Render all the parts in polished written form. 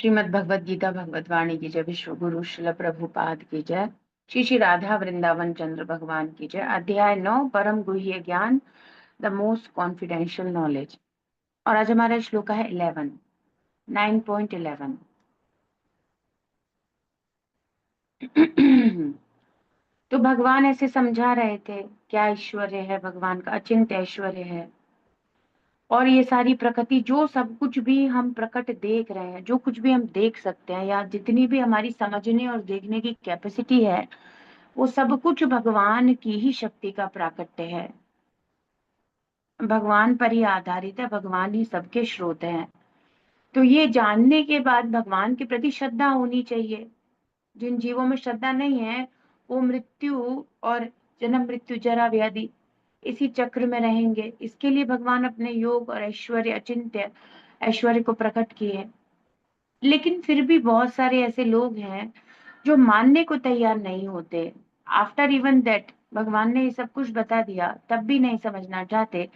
श्रीमद् भगवद गीता भगवत वाणी की जय। विश्व गुरु शिल प्रभुपाद की जय। श्री श्री राधा वृंदावन चंद्र भगवान की जय। अध्याय 9 परम गुह्य ज्ञान, द मोस्ट कॉन्फिडेंशियल नॉलेज। और आज हमारा श्लोक है 11, 9.11। तो भगवान ऐसे समझा रहे थे क्या ऐश्वर्य है भगवान का, अचिंत्य ऐश्वर्य है। और ये सारी प्रकृति, जो सब कुछ भी हम प्रकट देख रहे हैं, जो कुछ भी हम देख सकते हैं, या जितनी भी हमारी समझने और देखने की कैपेसिटी है, वो सब कुछ भगवान की ही शक्ति का प्राकट्य है। भगवान पर ही आधारित है, भगवान ही सबके स्रोत हैं। तो ये जानने के बाद भगवान के प्रति श्रद्धा होनी चाहिए। जिन जीवों में श्रद्धा नहीं है, वो मृत्यु और जन्म मृत्यु जरा व्याधि इसी चक्र में रहेंगे। इसके लिए भगवान अपने योग और ऐश्वर्य, अचिंत्य ऐश्वर्य को प्रकट किए। लेकिन फिर भी बहुत सारे ऐसे लोग हैं जो मानने को तैयार नहीं होते। आफ्टर इवन दैट भगवान ने ये सब कुछ बता दिया, तब भी नहीं समझना चाहते।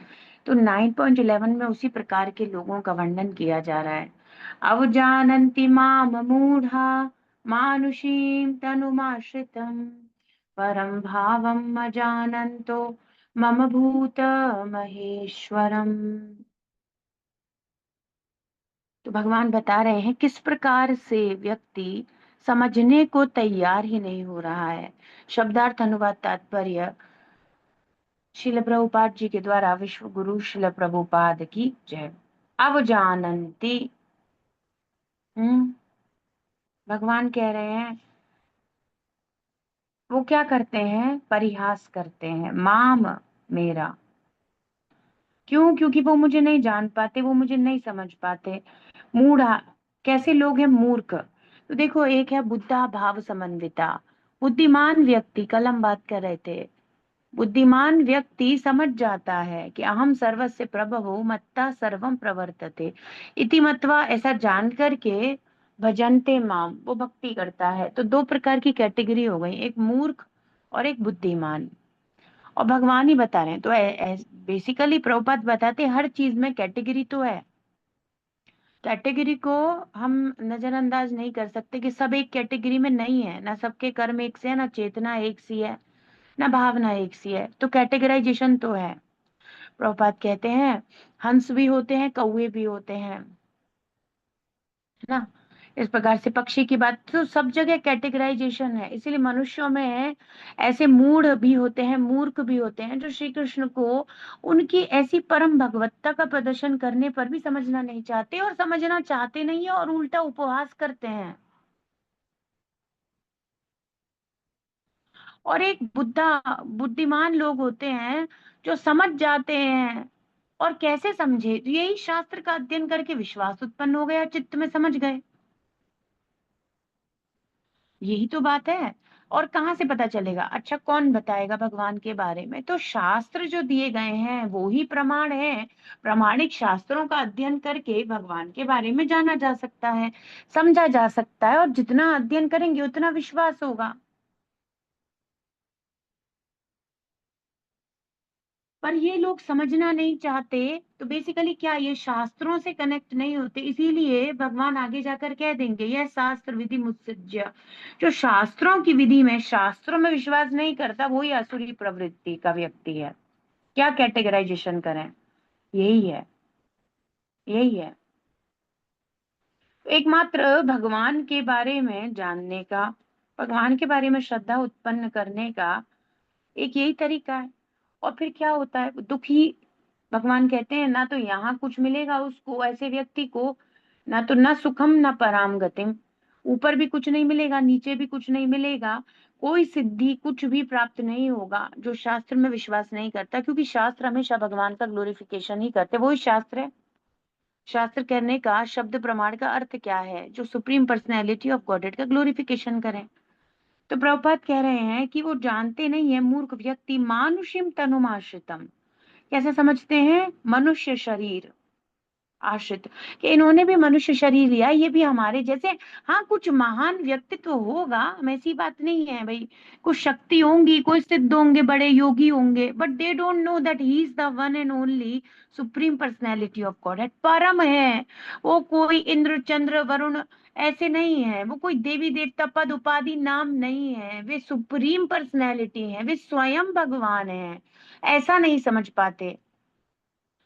तो 9.11 में उसी प्रकार के लोगों का वर्णन किया जा रहा है। अवजानन्ति माम मूढ़ा मानुषीं तनुमाश्रितम् परम भावम् अजानन्तो मम भूत महेश्वरम। तो भगवान बता रहे हैं किस प्रकार से व्यक्ति समझने को तैयार ही नहीं हो रहा है। शब्दार्थ अनुवाद तात्पर्य शिल प्रभुपाद जी के द्वारा। विश्व गुरु शिल प्रभुपाद की जय। अवजानन्ति, भगवान कह रहे हैं वो क्या करते हैं, परिहास करते हैं। माम, मेरा। क्यों? क्योंकि वो मुझे नहीं जान पाते, वो मुझे नहीं समझ पाते। मूढ़ा, कैसे लोग हैं? मूर्ख। तो देखो, एक है बुद्धा भाव समन्विता, बुद्धिमान व्यक्ति। कल हम बात कर रहे थे, बुद्धिमान व्यक्ति समझ जाता है कि अहम सर्वस्य प्रभवो मत्ता सर्वम प्रवर्तते इति मत्वा, ऐसा जान करके भजन्ते माम, वो भक्ति करता है। तो दो प्रकार की कैटेगरी हो गई, एक मूर्ख और एक बुद्धिमान। और भगवान ही बता रहे हैं। तो बेसिकली प्रभुपाद बताते हैं, हर चीज में कैटेगरी तो है। कैटेगरी को हम नजरअंदाज नहीं कर सकते कि सब एक कैटेगरी में नहीं है। ना सबके कर्म एक से है, ना चेतना एक सी है, ना भावना एक सी है। तो कैटेगराइजेशन तो है। प्रभुपाद कहते हैं हंस भी होते हैं, कौवे भी होते हैं, है ना। इस प्रकार से पक्षी की बात, तो सब जगह कैटेगराइजेशन है। इसीलिए मनुष्यों में ऐसे मूढ़ भी होते हैं, मूर्ख भी होते हैं, जो श्री कृष्ण को उनकी ऐसी परम भगवत्ता का प्रदर्शन करने पर भी समझना नहीं चाहते, और समझना चाहते नहीं है, और उल्टा उपहास करते हैं। और एक बुद्धिमान लोग होते हैं जो समझ जाते हैं। और कैसे समझे? तो यही शास्त्र का अध्ययन करके विश्वास उत्पन्न हो गया, चित्त में समझ गए। यही तो बात है। और कहाँ से पता चलेगा? अच्छा, कौन बताएगा भगवान के बारे में? तो शास्त्र जो दिए गए हैं वो ही प्रमाण है। प्रामाणिक शास्त्रों का अध्ययन करके भगवान के बारे में जाना जा सकता है, समझा जा सकता है। और जितना अध्ययन करेंगे उतना विश्वास होगा। पर ये लोग समझना नहीं चाहते। तो बेसिकली क्या, ये शास्त्रों से कनेक्ट नहीं होते। इसीलिए भगवान आगे जाकर कह देंगे, यह शास्त्र विधि मुत्सज्य। जो शास्त्रों की विधि में, शास्त्रों में विश्वास नहीं करता, वही आसुरी प्रवृत्ति का व्यक्ति है। क्या कैटेगराइजेशन करें? यही है, यही है। एकमात्र भगवान के बारे में जानने का, भगवान के बारे में श्रद्धा उत्पन्न करने का एक यही तरीका है। और फिर क्या होता है? दुखी, भगवान कहते हैं ना तो यहाँ कुछ मिलेगा उसको, ऐसे व्यक्ति को, ना तो ना सुखम ना पराम गतिम, ऊपर भी कुछ नहीं मिलेगा, नीचे भी कुछ नहीं मिलेगा, कोई सिद्धि कुछ भी प्राप्त नहीं होगा। जो शास्त्र में विश्वास नहीं करता, क्योंकि शास्त्र हमेशा भगवान का ग्लोरिफिकेशन ही करते, वही शास्त्र है। शास्त्र कहने का शब्द प्रमाण का अर्थ क्या है? जो सुप्रीम पर्सनैलिटी ऑफ गॉडेड का ग्लोरिफिकेशन करें। तो प्रभुपाद कह रहे हैं कि वो जानते नहीं है, मूर्ख व्यक्ति। मानुषिम तनुमाश्रितम, कैसे समझते हैं? मनुष्य शरीर, आश्रित, कि इन्होंने भी मनुष्य शरीर लिया, ये भी हमारे जैसे। हाँ, कुछ महान व्यक्तित्व होगा, ऐसी बात नहीं है भाई, कुछ शक्ति होंगी, कोई सिद्ध होंगे, बड़े योगी होंगे, but they don't know that he is the one and only supreme personality of God है, परम है। वो कोई इंद्र चंद्र वरुण ऐसे नहीं है, वो कोई देवी देवता पद उपाधि नाम नहीं है, वे सुप्रीम पर्सनैलिटी है, वे स्वयं भगवान है। ऐसा नहीं समझ पाते।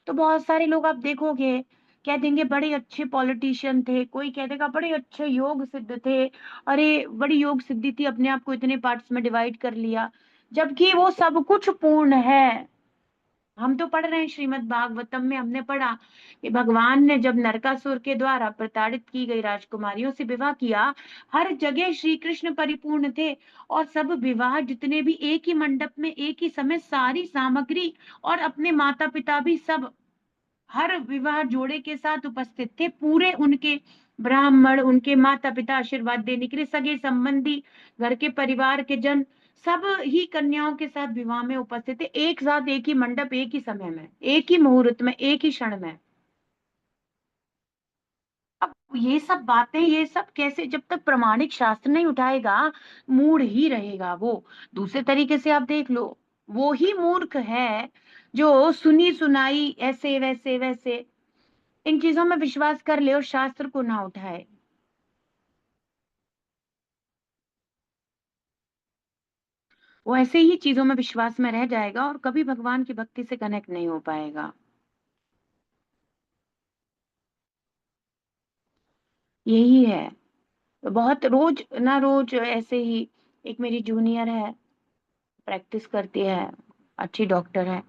तो बहुत सारे लोग आप देखोगे, कह देंगे बड़े अच्छे पॉलिटिशियन थे, कोई कह देगा बड़े अच्छे योग सिद्ध थे, अरे बड़ी योग सिद्धि थी, अपने आप को इतने पार्ट्स में डिवाइड कर लिया, जबकि वो सब कुछ पूर्ण है। हम तो पढ़ रहे हैं श्रीमद् भागवतम में, हमने पढ़ा कि भगवान ने जब नरकासुर के द्वारा प्रताड़ित की गई राजकुमारियों से विवाह किया, हर जगह श्री कृष्ण परिपूर्ण थे, और सब विवाह जितने भी एक ही मंडप में एक ही समय सारी सामग्री और अपने माता पिता भी सब हर विवाह जोड़े के साथ उपस्थित थे, पूरे उनके ब्राह्मण, उनके माता पिता आशीर्वाद देने के लिए, सगे संबंधी, घर के परिवार के जन, सब ही कन्याओं के साथ विवाह में उपस्थित थे, एक साथ, एक ही मंडप, एक ही समय में, एक ही मुहूर्त में, एक ही क्षण में। अब ये सब बातें, ये सब कैसे, जब तक प्रमाणिक शास्त्र नहीं उठाएगा, मूढ़ ही रहेगा वो। दूसरे तरीके से आप देख लो, वो ही मूर्ख है जो सुनी सुनाई ऐसे वैसे वैसे इन चीजों में विश्वास कर ले और शास्त्र को ना उठाए। वो ऐसे ही चीजों में विश्वास में रह जाएगा और कभी भगवान की भक्ति से कनेक्ट नहीं हो पाएगा। यही है। तो बहुत रोज ना रोज ऐसे ही, एक मेरी जूनियर है, प्रैक्टिस करती है, अच्छी डॉक्टर है,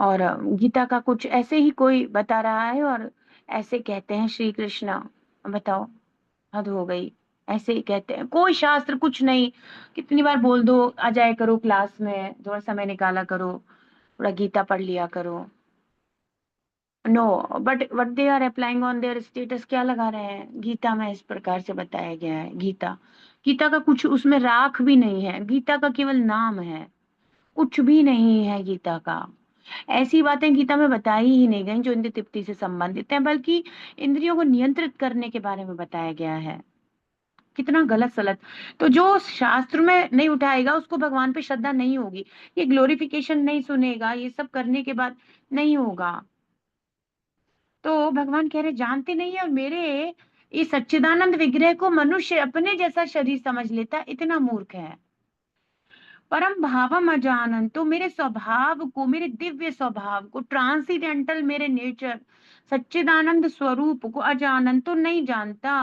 और गीता का कुछ ऐसे ही कोई बता रहा है, और ऐसे कहते हैं श्री कृष्ण, बताओ, हद हो गई। ऐसे ही कहते हैं, कोई शास्त्र कुछ नहीं, कितनी बार बोल दो, आ जाया करो क्लास में, थोड़ा समय निकाला करो, थोड़ा गीता पढ़ लिया करो। No, but what they are applying on their status, क्या लगा रहे हैं, गीता में इस प्रकार से बताया गया है। गीता, गीता का कुछ उसमें राख भी नहीं है, गीता का केवल नाम है, कुछ भी नहीं है गीता का। ऐसी बातें गीता में बताई ही नहीं गई जो इंद्रिय तृप्ति से संबंधित है, बल्कि इंद्रियों को नियंत्रित करने के बारे में बताया गया है। कितना गलत सलत। तो जो शास्त्र में नहीं उठाएगा उसको भगवान पे श्रद्धा नहीं होगी, ये ग्लोरिफिकेशन नहीं सुनेगा, ये सब करने के बाद नहीं होगा। तो भगवान कह रहे जानते नहीं है, और मेरे इस सच्चिदानंद विग्रह को मनुष्य अपने जैसा शरीर समझ लेता है, इतना मूर्ख है। परम भावम अजानन, तो मेरे स्वभाव को, मेरे दिव्य स्वभाव को, ट्रांसीडेंटल मेरे नेचर, सच्चिदानंद स्वरूप को अजानन तो नहीं जानता।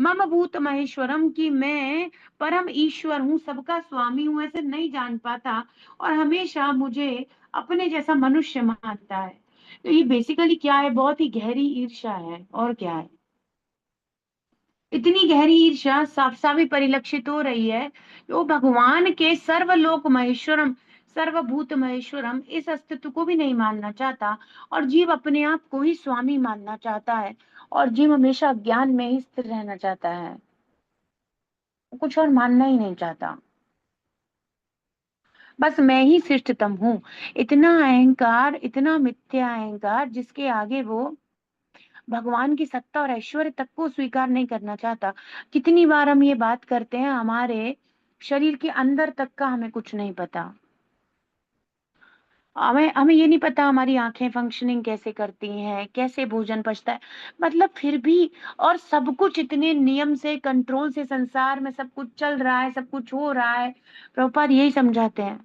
मम भूत महेश्वरम, की मैं परम ईश्वर हूँ, सबका स्वामी हूँ, ऐसे नहीं जान पाता, और हमेशा मुझे अपने जैसा मनुष्य मानता है। तो ये बेसिकली क्या है, बहुत ही गहरी ईर्ष्या है, और क्या है। इतनी गहरी ईर्ष्या साफ साफ ही परिलक्षित हो रही है, वो भगवान के सर्वलोक महेश्वरम, सर्वभूत महेश्वरम इस अस्तित्व को भी नहीं मानना चाहता, और जीव अपने आप को ही स्वामी मानना चाहता है, और जीव हमेशा ज्ञान में ही स्थिर रहना चाहता है, वो कुछ और मानना ही नहीं चाहता। बस मैं ही श्रेष्ठतम हूँ, इतना अहंकार, इतना मिथ्या अहंकार, जिसके आगे वो भगवान की सत्ता और ऐश्वर्य तक को स्वीकार नहीं करना चाहता। कितनी बार हम ये बात करते हैं, हमारे शरीर के अंदर तक का हमें कुछ नहीं पता, हमें हमें ये नहीं पता हमारी आंखें फंक्शनिंग कैसे करती हैं, कैसे भोजन पचता है, मतलब फिर भी, और सब कुछ इतने नियम से, कंट्रोल से संसार में सब कुछ चल रहा है, सब कुछ हो रहा है। प्रभुपाद यही समझाते हैं,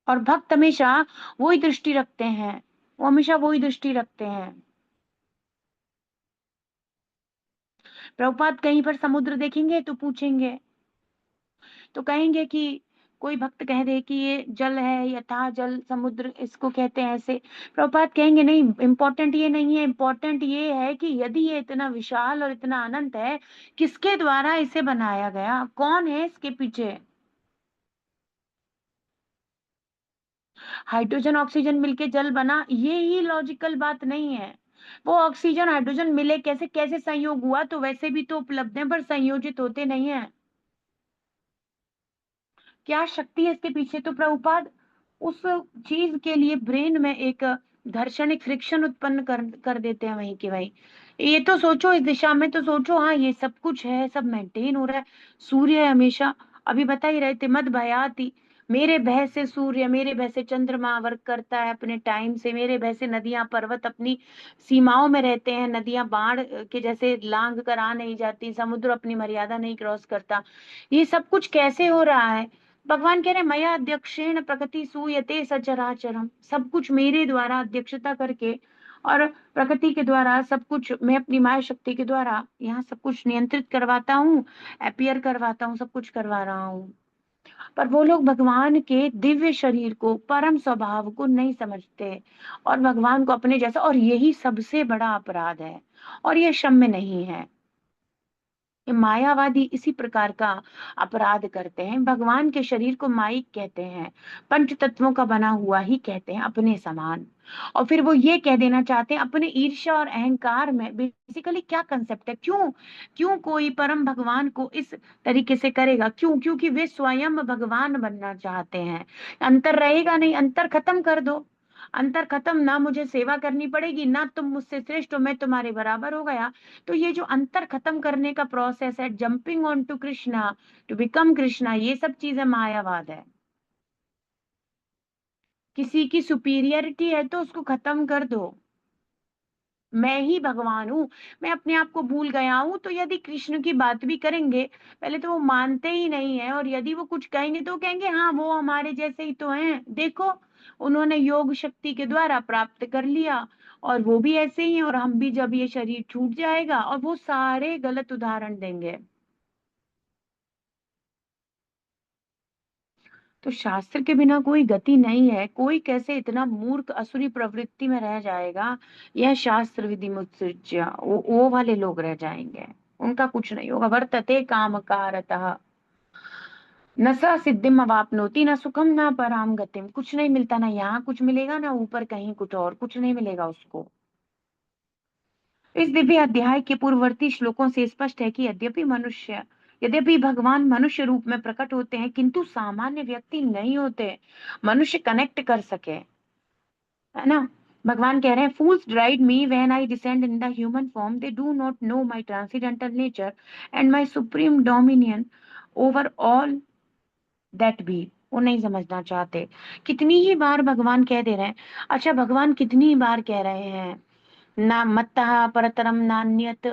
और भक्त हमेशा वही दृष्टि रखते हैं, वो हमेशा वही दृष्टि रखते हैं। प्रभुपाद कहीं पर समुद्र देखेंगे तो पूछेंगे, तो कहेंगे कि कोई भक्त कह दे कि ये जल है, यथा जल समुद्र इसको कहते हैं ऐसे, प्रभुपाद कहेंगे नहीं, इम्पोर्टेंट ये नहीं है, इम्पोर्टेंट ये है कि यदि ये इतना विशाल और इतना अनंत है, किसके द्वारा इसे बनाया गया, कौन है इसके पीछे। हाइड्रोजन ऑक्सीजन मिलके जल बना, ये ही लॉजिकल बात नहीं है। वो ऑक्सीजन हाइड्रोजन मिले कैसे, कैसे संयोग हुआ, तो वैसे भी तो उपलब्ध है, पर संयोजित होते नहीं है। क्या शक्ति है इसके पीछे, तो प्रभुपाद उस चीज के लिए ब्रेन में एक घर्षण, एक फ्रिक्शन उत्पन्न कर देते हैं वहीं के वहीं। ये तो सोचो, इस दिशा में तो सोचो, हाँ ये सब कुछ है, सब मेंटेन हो रहा है, सूर्य है हमेशा। अभी बता ही रहे थे, मद भयाति, मेरे भय से सूर्य, मेरे भय से चंद्रमा वर्क करता है अपने टाइम से, मेरे भय से नदियां पर्वत अपनी सीमाओं में रहते हैं, नदियां बाढ़ के जैसे लांग कर आ नहीं जाती, समुद्र अपनी मर्यादा नहीं क्रॉस करता। ये सब कुछ कैसे हो रहा है? भगवान कह रहे हैं, मया अध्यक्षेण प्रकृति सूयते सचराचरम, सब कुछ मेरे द्वारा अध्यक्षता करके और प्रकृति के द्वारा सब कुछ मैं अपनी माया शक्ति के द्वारा यहाँ सब कुछ नियंत्रित करवाता हूँ, अपीयर करवाता हूँ, सब कुछ करवा रहा हूँ। पर वो लोग भगवान के दिव्य शरीर को, परम स्वभाव को नहीं समझते और भगवान को अपने जैसा, और यही सबसे बड़ा अपराध है और ये क्षम्य नहीं है। ये मायावादी इसी प्रकार का अपराध करते हैं। भगवान के शरीर को माइक कहते हैं, पंच तत्वों का बना हुआ ही कहते हैं अपने समान। और फिर वो ये कह देना चाहते हैं अपने ईर्ष्या और अहंकार में बेसिकली क्या कंसेप्ट है, क्यों क्यों कोई परम भगवान को इस तरीके से करेगा, क्यों? क्योंकि वे स्वयं भगवान बनना चाहते हैं। अंतर रहेगा नहीं, अंतर खत्म कर दो। अंतर खत्म, ना मुझे सेवा करनी पड़ेगी, ना तुम मुझसे श्रेष्ठ हो, मैं तुम्हारे बराबर हो गया। तो ये जो अंतर खत्म करने का प्रोसेस है, jumping on to Krishna, to become Krishna, ये सब चीजें मायावाद है। किसी की सुपीरियरिटी है तो उसको खत्म कर दो। मैं ही भगवान हूँ, मैं अपने आप को भूल गया हूँ। तो यदि कृष्ण की बात भी करेंगे, पहले तो वो मानते ही नहीं है, और यदि वो कुछ कहेंगे तो कहेंगे हाँ वो हमारे जैसे ही तो हैं, देखो उन्होंने योग शक्ति के द्वारा प्राप्त कर लिया, और वो भी ऐसे ही हैं, और हम भी जब ये शरीर छूट जाएगा, और वो सारे गलत उदाहरण देंगे। तो शास्त्र के बिना कोई गति नहीं है। कोई कैसे इतना मूर्ख असुरी प्रवृत्ति में रह जाएगा? यह शास्त्र विधि मुत्सृज्य, वो वाले लोग रह जाएंगे, उनका कुछ नहीं होगा। वर्तते काम कारतः न स सिद्धिम अवाप्नोति, न सुखम न पराम गतिम, कुछ नहीं मिलता, ना यहाँ कुछ मिलेगा, ना ऊपर कहीं कुछ और कुछ नहीं मिलेगा उसको। इस दिव्य अध्याय के पूर्ववर्ती श्लोकों से स्पष्ट है कि यद्यपि भगवान मनुष्य रूप में प्रकट होते हैं, किंतु सामान्य व्यक्ति नहीं होते, मनुष्य कनेक्ट कर सके, है ना। भगवान कह रहे हैं, fools deride me when I descend in the human form, they do not know my transcendental nature and my supreme dominion over all that be। वो नहीं समझना चाहते। कितनी ही बार भगवान कह दे रहे हैं, अच्छा भगवान कितनी ही बार कह रहे हैं, ना मत्तः परतरम नान्यत,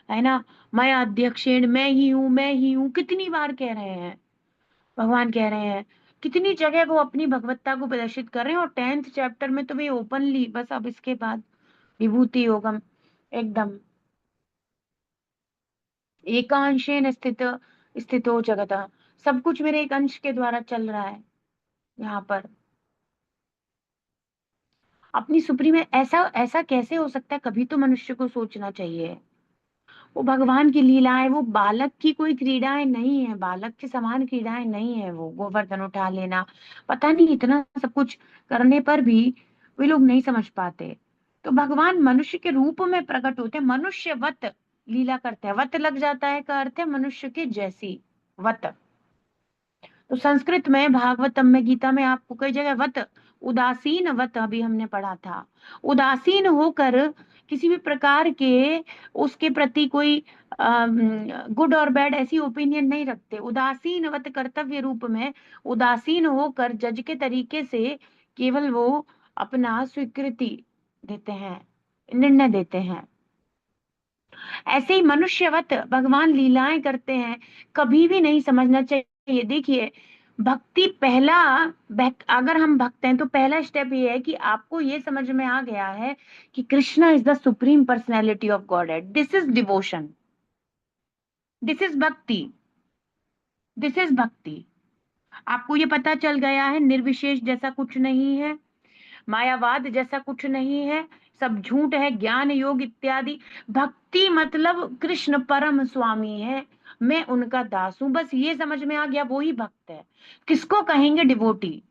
है ना, मैं अध्यक्षेण, मैं ही हूँ, मैं ही हूँ, कितनी बार कह रहे हैं। भगवान कह रहे हैं, कितनी जगह वो अपनी भगवत्ता को प्रदर्शित कर रहे हैं, और 10th चैप्टर में तो वे ओपनली, बस अब इसके बाद विभूति योगम एकदम एकांशेन स्थितो जगत, सब कुछ मेरे एक अंश के द्वारा चल रहा है यहाँ पर। अपनी सुप्रीम में ऐसा ऐसा कैसे हो सकता है? कभी तो मनुष्य को सोचना चाहिए। वो भगवान की लीलाएं, वो बालक की कोई क्रीडाएं नहीं है, बालक के समान क्रीडाएं नहीं है। वो गोवर्धन उठा लेना, पता नहीं इतना सब कुछ करने पर भी वे लोग नहीं समझ पाते। तो भगवान मनुष्य के रूप में प्रकट होते हैं, मनुष्यवत लीला करते हैं। वत लग जाता है का अर्थ है मनुष्य के जैसी, वत। तो संस्कृत में, भागवतम में, गीता में आपको कई जगह वत, उदासीन वत अभी हमने पढ़ा था। उदासीन होकर किसी भी प्रकार के उसके प्रति कोई गुड और बैड ऐसी ओपिनियन नहीं रखते। उदासीन वत कर्तव्य रूप में उदासीन होकर जज के तरीके से केवल वो अपना स्वीकृति देते हैं, निर्णय देते हैं। ऐसे ही मनुष्यवत भगवान लीलाएं करते हैं। कभी भी नहीं समझना चाहिए। देखिए, भक्ति पहला, अगर हम भक्त हैं तो पहला स्टेप ये है कि आपको ये समझ में आ गया है कि Krishna is the supreme personality of God head. This is devotion, this is भक्ति, दिस इज भक्ति। आपको ये पता चल गया है निर्विशेष जैसा कुछ नहीं है, मायावाद जैसा कुछ नहीं है, सब झूठ है, ज्ञान योग इत्यादि। भक्ति मतलब कृष्ण परम स्वामी है, मैं उनका दास हूं, बस ये समझ में आ गया, वो ही भक्त है। किसको कहेंगे डिवोटी?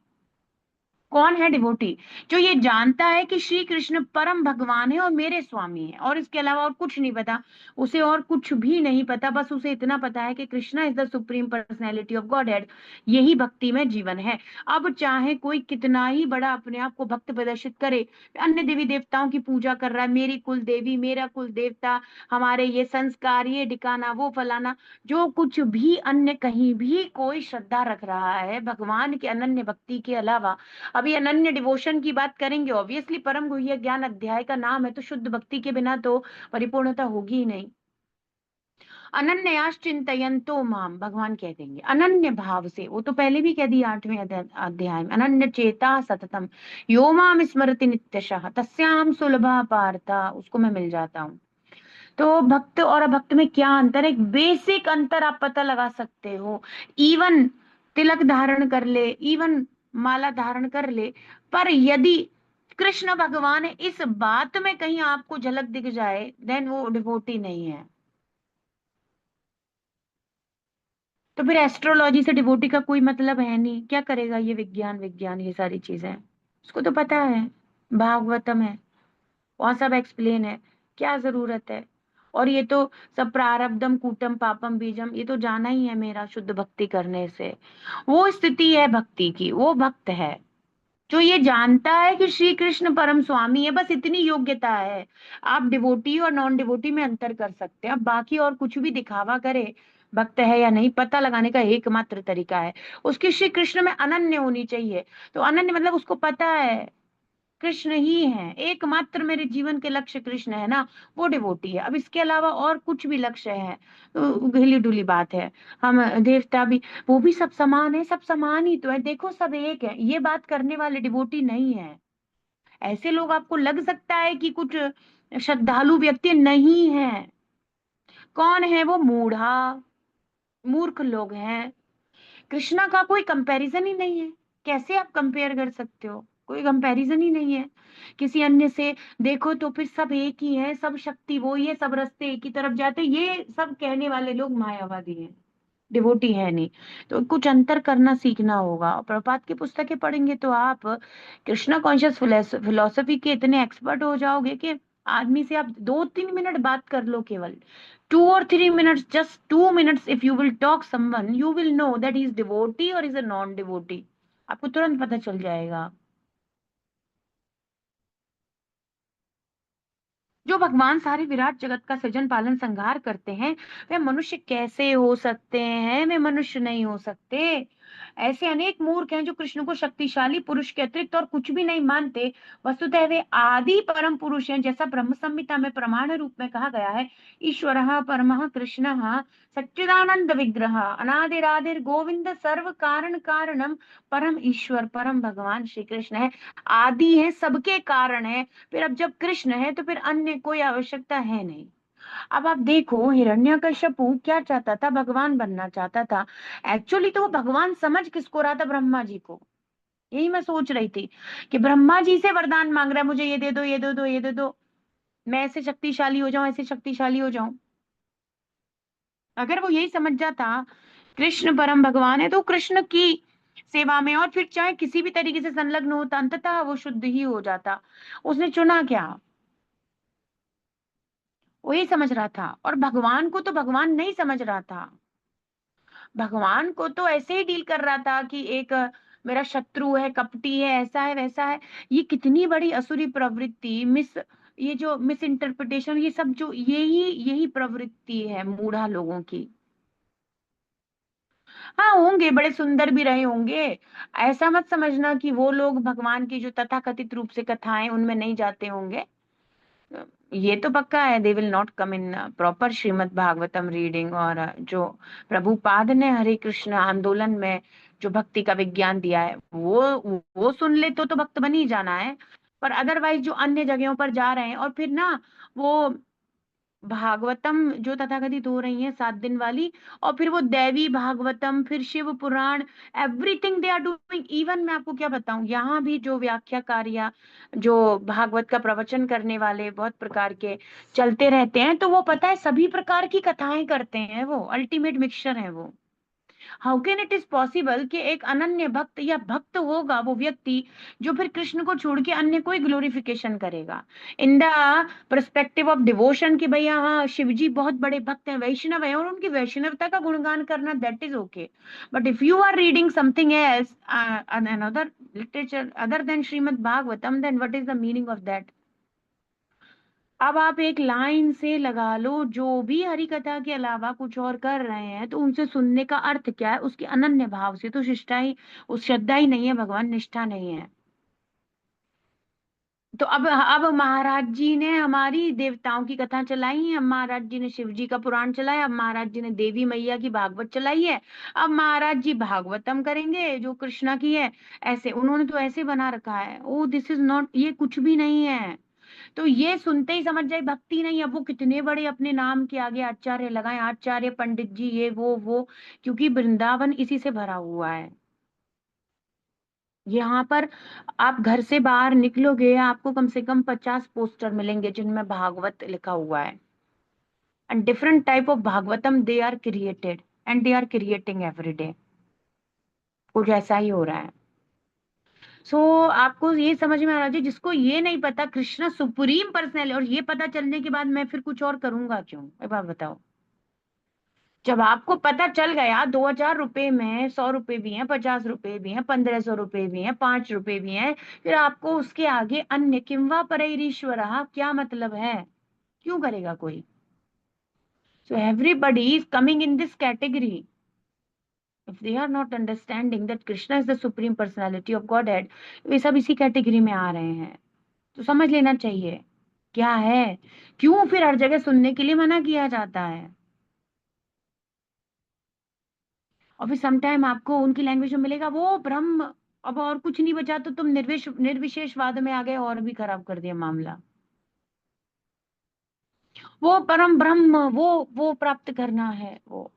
कौन है डिवोटी? जो ये जानता है कि श्री कृष्ण परम भगवान है और मेरे स्वामी है, और इसके अलावा और कुछ नहीं पता, उसे और कुछ भी नहीं पता, बस उसे इतना पता है कि Krishna is the supreme personality of God head. यही भक्ति में जीवन है। अब चाहे कोई कितना ही बड़ा अपने आप को भक्त प्रदर्शित करे, अन्य देवी देवताओं की पूजा कर रहा है, मेरी कुल देवी, मेरा कुल देवता, हमारे ये संस्कार, ये ठिकाना, वो फलाना, जो कुछ भी अन्य कहीं भी कोई श्रद्धा रख रहा है भगवान के अनन्य भक्ति के अलावा। अभी अनन्य डिवोशन की बात करेंगे, ऑब्वियसली परम गुह्य ज्ञान अध्याय का नाम है, तो शुद्ध भक्ति के बिना तो परिपूर्णता होगी ही नहीं। अनन्यास चिंतयन्तो माम, भगवान कह देंगे अनन्य भाव से, वो तो पहले भी कह दिया 8वें अध्याय में, अनन्य चेता सततम यो माम स्मरति नित्यशः तस्याम सुलभा पार्था, उसको मैं मिल जाता हूँ। तो भक्त और अभक्त में क्या अंतर है? एक बेसिक अंतर आप पता लगा सकते हो। इवन तिलक धारण कर ले, इवन माला धारण कर ले, पर यदि कृष्ण भगवान है इस बात में कहीं आपको झलक दिख जाए, देन वो डिवोटी नहीं है। तो फिर एस्ट्रोलॉजी से डिवोटी का कोई मतलब है नहीं। क्या करेगा ये विज्ञान, विज्ञान ये सारी चीजें, उसको तो पता है भागवतम है, वहां सब एक्सप्लेन है, क्या जरूरत है। और ये तो सब प्रारब्धम कूटम पापम बीजम, ये तो जाना ही है मेरा शुद्ध भक्ति करने से। वो स्थिति है भक्ति की, वो भक्त है जो ये जानता है कि श्री कृष्ण परम स्वामी है, बस इतनी योग्यता है। आप डिवोटी और नॉन डिवोटी में अंतर कर सकते हैं। अब बाकी और कुछ भी दिखावा करे, भक्त है या नहीं पता लगाने का एकमात्र तरीका है, उसकी श्री कृष्ण में अनन्य होनी चाहिए। तो अनन्य मतलब उसको पता है कृष्ण ही है, एकमात्र मेरे जीवन के लक्ष्य कृष्ण है ना, वो डिवोटी है। अब इसके अलावा और कुछ भी लक्ष्य है तो हिली डुली बात है। हम देवता भी, वो भी सब समान है, सब समान ही तो है, देखो सब एक है, ये बात करने वाले डिवोटी नहीं है। ऐसे लोग आपको लग सकता है कि कुछ श्रद्धालु व्यक्ति नहीं है। कौन है वो? मूढ़ा, मूर्ख लोग हैं। कृष्णा का कोई कंपैरिजन ही नहीं है। कैसे आप कंपेयर कर सकते हो? कोई कंपैरिजन ही नहीं है किसी अन्य से। देखो तो फिर सब एक ही है, सब शक्ति वो ही है, सब रास्ते एक ही तरफ जाते, ये सब कहने वाले लोग मायावादी हैं, डिवोटी है नहीं। तो कुछ अंतर करना सीखना होगा। और प्रभुपाद की पुस्तकें पढ़ेंगे तो आप कृष्णा कॉन्शियस फिलोसफी के इतने एक्सपर्ट हो जाओगे कि आदमी से आप 2-3 मिनट बात कर लो, केवल 2 or 3 minutes, just 2 minutes, if you will talk someone, you will know that he is devotee or is a non devotee, आपको तुरंत पता चल जाएगा। जो भगवान सारे विराट जगत का सृजन पालन संहार करते हैं, वे मनुष्य कैसे हो सकते हैं? वे मनुष्य नहीं हो सकते। ऐसे अनेक मूर्ख हैं जो कृष्ण को शक्तिशाली पुरुष के अतिरिक्त और कुछ भी नहीं मानते। वस्तुतः वे आदि परम पुरुष हैं, जैसा ब्रह्म संहिता में प्रमाण रूप में कहा गया है। ईश्वरः परमः कृष्णः सच्चिदानंद विग्रह अनादिरादिर गोविंद सर्व कारण कारणम, परम ईश्वर परम भगवान श्री कृष्ण है, आदि है, सबके कारण है। फिर अब जब कृष्ण है तो फिर अन्य कोई आवश्यकता है नहीं। अब आप देखो, हिरण्यकश्यपु क्या चाहता था? भगवान बनना चाहता था। एक्चुअली तो वो भगवान समझ किसको रहा था? ब्रह्मा जी को। यही मैं सोच रही थी कि ब्रह्मा जी से वरदान मांग रहा है, मुझे ये दे दो, ये दे दो, ये दे दो, मैं ऐसे शक्तिशाली हो जाऊं, ऐसे शक्तिशाली हो जाऊं। अगर वो यही समझ जाता कृष्ण परम भगवान है, तो कृष्ण की सेवा में और फिर चाहे किसी भी तरीके से संलग्न होता, अंततः वो शुद्ध ही हो जाता। उसने चुना क्या? वो यही समझ रहा था, और भगवान को तो भगवान नहीं समझ रहा था। भगवान को तो ऐसे ही डील कर रहा था कि एक मेरा शत्रु है, कपटी है, ऐसा है, वैसा है। ये कितनी बड़ी असुरी प्रवृत्ति, ये जो मिस इंटरप्रिटेशन, ये सब जो यही यही प्रवृत्ति है मूढ़ा लोगों की। हाँ, होंगे, बड़े सुंदर भी रहे होंगे। ऐसा मत समझना कि वो लोग भगवान की जो तथाकथित रूप से कथाएं उनमें नहीं जाते होंगे। ये तो पक्का है, they will not come in proper Shrimad Bhagavatam reading. और जो प्रभुपाद ने हरे कृष्ण आंदोलन में जो भक्ति का विज्ञान दिया है, वो सुन ले तो भक्त बन ही जाना है। पर अदरवाइज जो अन्य जगहों पर जा रहे हैं, और फिर ना वो भागवतम जो तथाकथित हो रही है 7 दिन वाली, और फिर वो दैवी भागवतम, फिर Shiva Purana, everything they are doing. Even मैं आपको क्या बताऊं, यहाँ भी जो व्याख्याकार्य, जो भागवत का प्रवचन करने वाले बहुत प्रकार के चलते रहते हैं, तो वो पता है सभी प्रकार की कथाएं करते हैं, वो अल्टीमेट मिक्सचर है वो। How can it is possible कि एक अनन्य भक्त या भक्त होगा वो व्यक्ति जो फिर कृष्ण को छोड़ के अन्य कोई ग्लोरिफिकेशन करेगा in the perspective of devotion कि भैया हाँ शिव जी बहुत बड़े भक्त हैं, वैष्णव है, और उनकी वैष्णवता का गुणगान करना, that is okay. But if you are reading something else, another literature other than Shrimad Bhagavatam, then what is the meaning of that? अब आप एक लाइन से लगा लो, जो भी हरि कथा के अलावा कुछ और कर रहे हैं तो उनसे सुनने का अर्थ क्या है? उसके अनन्य भाव से तो शिष्टा ही, उस श्रद्धा ही नहीं है, भगवान निष्ठा नहीं है। तो अब महाराज जी ने हमारी देवताओं की कथा चलाई है, अब महाराज जी ने शिव जी का पुराण चलाया, अब महाराज जी ने देवी मैया की भागवत चलाई है, अब महाराज जी भागवतम करेंगे जो कृष्णा की है। ऐसे उन्होंने तो ऐसे बना रखा है। ओ दिस इज नॉट, ये कुछ भी नहीं है। तो ये सुनते ही समझ जाए भक्ति नहीं। अब वो कितने बड़े अपने नाम के आगे आचार्य लगाए, आचार्य पंडित जी ये वो, क्योंकि वृंदावन इसी से भरा हुआ है। यहाँ पर आप घर से बाहर निकलोगे, आपको कम से कम 50 पोस्टर मिलेंगे जिनमें भागवत लिखा हुआ है। And different type of Bhagavatam they are created and they are creating every day. कुछ ऐसा ही हो रहा है। सो आपको ये समझ में आ रहा है, जिसको ये नहीं पता कृष्णा सुप्रीम पर्सनल, और ये पता चलने के बाद मैं फिर कुछ और करूंगा क्यों? एक बात बताओ। जब आपको पता चल गया 2,000 रुपए में 100 रुपए भी हैं, 50 रुपए भी हैं, 1,500 रुपए भी हैं, 5 रुपए भी हैं, फिर आपको उसके आगे अन्य किंवा परैरीश्वर क्या मतलब है? क्यों करेगा कोई? So everybody is coming in this category. If they are not understanding that Krishna is the supreme personality of godhead, वे सब इसी कैटेगरी में आ रहे हैं। तो समझ लेना चाहिए क्या है, क्यों फिर हर जगह सुनने के लिए मना किया जाता है। और फिर समटाइम आपको उनकी लैंग्वेज में मिलेगा वो ब्रह्म। अब और कुछ नहीं बचा तो तुम निर्विशेषवाद में आ गए और भी खराब कर दिया मामला। वो परम ब्रह्म, वो प्राप्त करना है, वो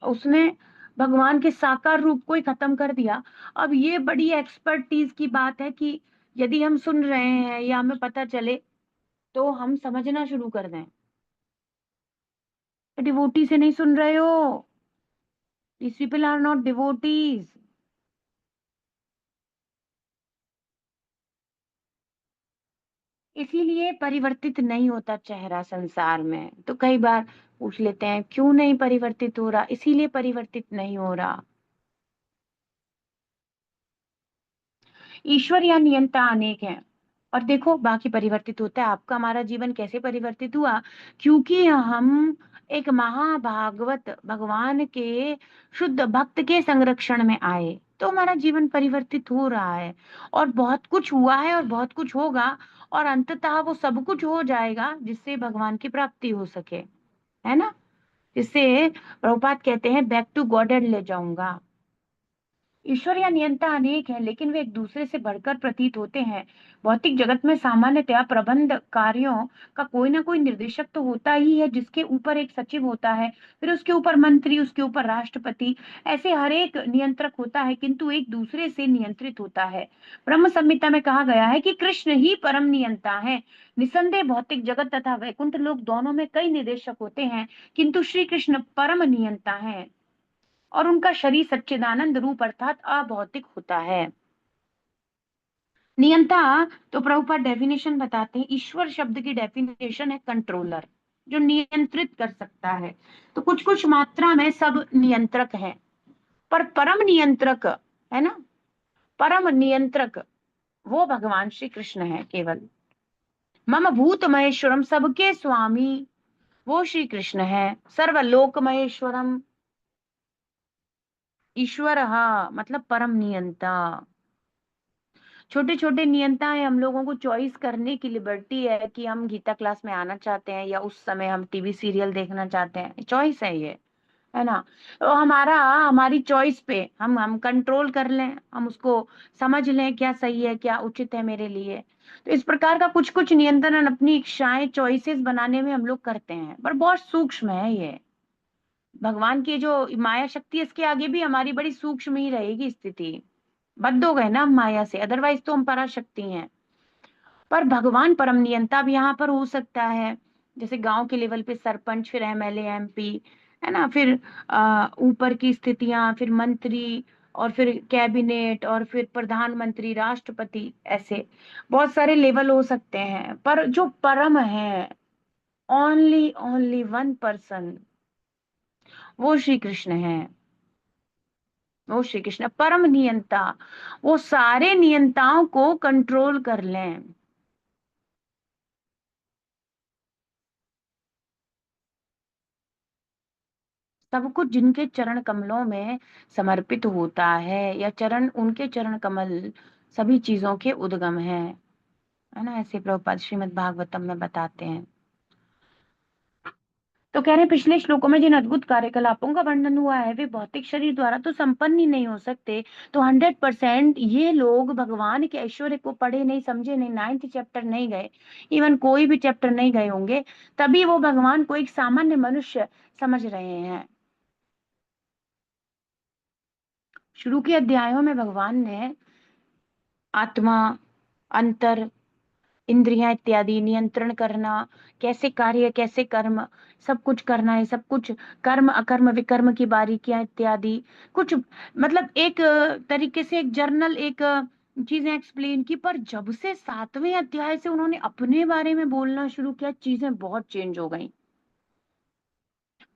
उसने भगवान के साकार रूप को ही खत्म कर दिया। अब ये बड़ी एक्सपर्टीज की बात है कि यदि हम सुन रहे हैं या हमें पता चले तो हम समझना शुरू कर दें। डिवोटी से नहीं सुन रहे हो, these people are not devotees। इसीलिए परिवर्तित नहीं होता चेहरा संसार में। तो कई बार पूछ लेते हैं क्यों नहीं परिवर्तित हो रहा? इसीलिए परिवर्तित नहीं हो रहा। ईश्वर या नियंता अनेक हैं, और देखो बाकी परिवर्तित होता है। आपका हमारा जीवन कैसे परिवर्तित हुआ? क्योंकि हम एक महाभागवत भगवान के शुद्ध भक्त के संरक्षण में आए, तो हमारा जीवन परिवर्तित हो रहा है। और बहुत कुछ हुआ है और बहुत कुछ होगा, और अंततः वो सब कुछ हो जाएगा जिससे भगवान की प्राप्ति हो सके, है ना? जिससे प्रभुपाद कहते हैं बैक टू गॉडेड ले जाऊंगा। ईश्वर या नियंता अनेक हैं, लेकिन वे एक दूसरे से बढ़कर प्रतीत होते हैं। भौतिक जगत में सामान्यतया प्रबंध कार्यों का कोई ना कोई निर्देशक तो होता ही है, जिसके ऊपर एक सचिव होता है, फिर उसके ऊपर मंत्री, उसके ऊपर राष्ट्रपति, ऐसे हर एक नियंत्रक होता है, किंतु एक दूसरे से नियंत्रित होता है। ब्रह्म संहिता में कहा गया है कि कृष्ण ही परम नियंता है। निसंदेह भौतिक जगत तथा वैकुंठ लोक दोनों में कई निदेशक होते हैं, किंतु श्री कृष्ण परम नियंता है, और उनका शरीर सच्चिदानंद रूप अर्थात अभौतिक होता है। नियंता, तो प्रभुपाद डेफिनेशन बताते हैं। ईश्वर शब्द की डेफिनेशन है कंट्रोलर, जो नियंत्रित कर सकता है। तो कुछ कुछ मात्रा में सब नियंत्रक है, पर परम नियंत्रक, है ना, परम नियंत्रक वो भगवान श्री कृष्ण है केवल। मम भूत महेश्वरम, सबके स्वामी वो श्री कृष्ण है। सर्वलोक महेश्वरम, ईश्वर मतलब परम नियंता। छोटे छोटे नियंता है, हम लोगों को चॉइस करने की लिबर्टी है कि हम गीता क्लास में आना चाहते हैं या उस समय हम टीवी सीरियल देखना चाहते हैं। चॉइस है ये, है ना? तो हमारी चॉइस पे हम कंट्रोल कर लें, हम उसको समझ लें क्या सही है क्या उचित है मेरे लिए। तो इस प्रकार का कुछ कुछ नियंत्रण अपनी इच्छाएं चॉइसेस बनाने में हम लोग करते हैं, पर बहुत सूक्ष्म है ये। भगवान की जो माया शक्ति है, इसके आगे भी हमारी बड़ी सूक्ष्म ही रहेगी स्थिति। बद्ध हो गए ना हम माया से, अदरवाइज तो हम पराशक्ति हैं। पर भगवान परम नियंता भी यहाँ पर हो सकता है। जैसे गांव के लेवल पे सरपंच, फिर एमएलए, एमपी, है ना। फिर ऊपर की स्थितियां, फिर मंत्री, और फिर कैबिनेट, और फिर प्रधानमंत्री, राष्ट्रपति, ऐसे बहुत सारे लेवल हो सकते हैं। पर जो परम है, ओनली ओनली वन पर्सन, वो श्री कृष्ण है। वो श्री कृष्ण परम नियंता, वो सारे नियंताओं को कंट्रोल कर लें। सब कुछ जिनके चरण कमलों में समर्पित होता है, या चरण, उनके चरण कमल सभी चीजों के उद्गम है ना। ऐसे प्रभुपाद श्रीमद् भागवतम में बताते हैं। तो कह रहे हैं, पिछले श्लोकों में जिन अद्भुत कार्यकलापों का वर्णन हुआ है, वे भौतिक शरीर द्वारा तो संपन्न ही नहीं हो सकते। तो 100% ये लोग भगवान के ऐश्वर्य को पढ़े नहीं, समझे नहीं, 9th चैप्टर नहीं गए, इवन कोई भी चैप्टर नहीं गए होंगे, तभी वो भगवान को एक सामान्य मनुष्य समझ रहे हैं। शुरू के अध्यायों में भगवान ने आत्मा, अंतर, इंद्रियां इत्यादि नियंत्रण करना, कैसे कार्य, कैसे कर्म, सब कुछ करना है, सब कुछ कर्म अकर्म विकर्म की बारीकियां इत्यादि कुछ, मतलब एक तरीके से एक जर्नल, एक चीजें एक्सप्लेन की। पर जब से 7वें अध्याय से उन्होंने अपने बारे में बोलना शुरू किया, चीजें बहुत चेंज हो गई।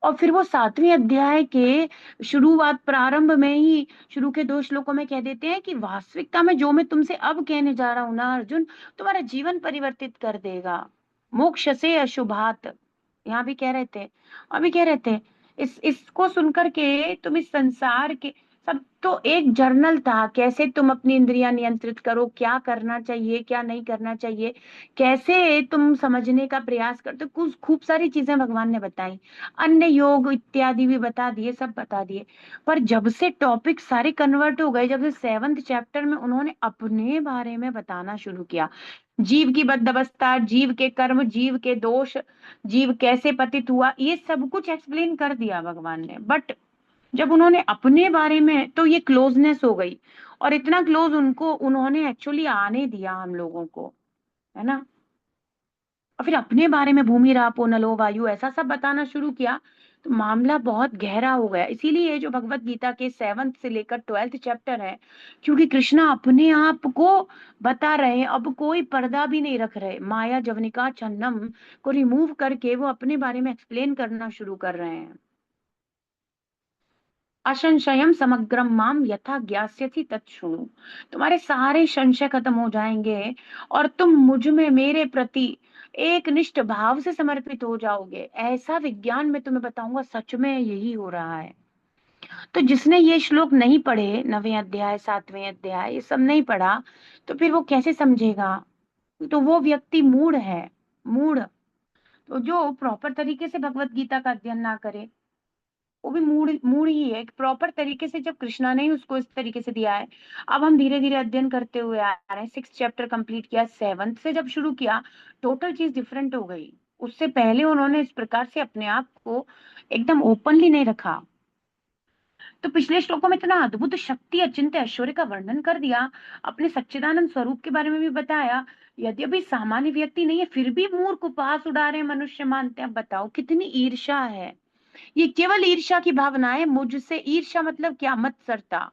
और फिर वो 7वें अध्याय के शुरुआत, प्रारंभ में ही शुरू के 2 श्लोकों में कह देते हैं कि वास्तविकता में जो मैं तुमसे अब कहने जा रहा हूं ना अर्जुन, तुम्हारा जीवन परिवर्तित कर देगा। मोक्ष से अशुभात, यहाँ भी कह रहे थे, अभी कह रहे थे, इस इसको सुनकर के तुम इस संसार के सब, तो एक जर्नल था, कैसे तुम अपनी इंद्रियां नियंत्रित करो, क्या करना चाहिए, क्या नहीं करना चाहिए, कैसे तुम समझने का प्रयास करते हो, कुछ खूब सारी चीजें भगवान ने बताई। अन्य योग इत्यादि भी बता दिए, सब बता दिए। पर जब से टॉपिक सारे कन्वर्ट हो गए, जब से 7th चैप्टर में उन्होंने अपने बारे में बताना शुरू किया, जीव की बदअवस्था, जीव के कर्म, जीव के दोष, जीव कैसे पतित हुआ, ये सब कुछ एक्सप्लेन कर दिया भगवान ने। बट जब उन्होंने अपने बारे में, तो ये क्लोजनेस हो गई, और इतना क्लोज उनको उन्होंने एक्चुअली आने दिया हम लोगों को, है ना। और फिर अपने बारे में भूमि रापो नलो वायु ऐसा सब बताना शुरू किया, तो मामला बहुत गहरा हो गया। इसीलिए जो भगवत गीता के 7th से लेकर 12th चैप्टर है, क्योंकि कृष्णा अपने आप को बता रहे हैं, अब कोई पर्दा भी नहीं रख रहे, माया जवनिका छन्नम को रिमूव करके वो अपने बारे में एक्सप्लेन करना शुरू कर रहे हैं। असंशयम समग्रम माम यथा ज्ञास्यसि तच्छृणु, तुम्हारे सारे संशय खत्म हो जाएंगे, और तुम मुझ में, मेरे प्रति एक निष्ठ भाव से समर्पित हो जाओगे। ऐसा विज्ञान मैं तुम्हें बताऊंगा, सच में यही हो रहा है। तो जिसने ये श्लोक नहीं पढ़े, 9वें अध्याय, 7वें अध्याय, ये सब नहीं पढ़ा, तो फिर वो कैसे समझेगा। तो वो व्यक्ति मूढ़ है, मूढ़। तो जो प्रॉपर तरीके से भगवत गीता का अध्ययन ना करे, वो भी मूड मूड ही है। एक प्रॉपर तरीके से जब कृष्णा ने उसको इस तरीके से दिया है, अब हम धीरे धीरे अध्ययन करते हुए आ रहे हैं, 6th चैप्टर कंप्लीट किया, 7th से जब शुरू किया, टोटल चीज डिफरेंट हो गई। उससे पहले उन्होंने इस प्रकार से अपने आप को एकदम ओपनली नहीं रखा। तो पिछले श्लोकों में इतना अद्भुत शक्ति, अचिंत्य ऐश्वर्य का वर्णन कर दिया, अपने सच्चिदानंद स्वरूप के बारे में भी बताया। यद्यपि सामान्य व्यक्ति नहीं है, फिर भी मूर्ख उपहास उड़ा रहे हैं, मनुष्य मानते हैं। बताओ कितनी ईर्ष्या है। ये केवल ईर्ष्या की भावना है, मुझसे ईर्ष्या मतलब क्या, मत्सरता,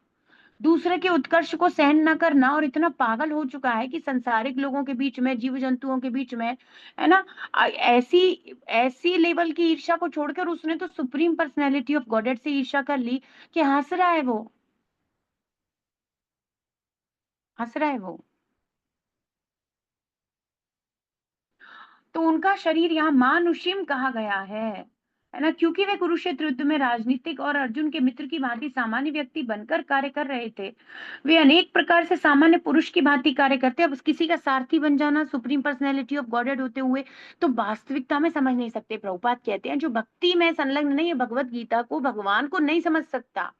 दूसरे के उत्कर्ष को सहन न करना, और इतना पागल हो चुका है कि संसारिक लोगों के बीच में, जीव जंतुओं के बीच में, है ना, ऐसी ऐसी लेवल की ईर्ष्या को छोड़कर उसने तो सुप्रीम पर्सनैलिटी ऑफ गॉडेड से ईर्ष्या कर ली, कि हंस रहा है वो, हंस रहा है वो। तो उनका शरीर यहाँ मानुषिम कहा गया है ना, क्योंकि वे कुरुक्षेत्र युद्ध में राजनीतिक और अर्जुन के मित्र की भांति सामान्य व्यक्ति बनकर कार्य कर रहे थे। वे अनेक प्रकार से सामान्य पुरुष की भांति कार्य करते, अब किसी का सारथी बन जाना, सुप्रीम पर्सनैलिटी ऑफ गॉडेड होते हुए, तो वास्तविकता में समझ नहीं सकते। प्रभुपाद कहते हैं, जो भक्ति में संलग्न नहीं है, भगवत गीता को, भगवान को नहीं समझ सकता।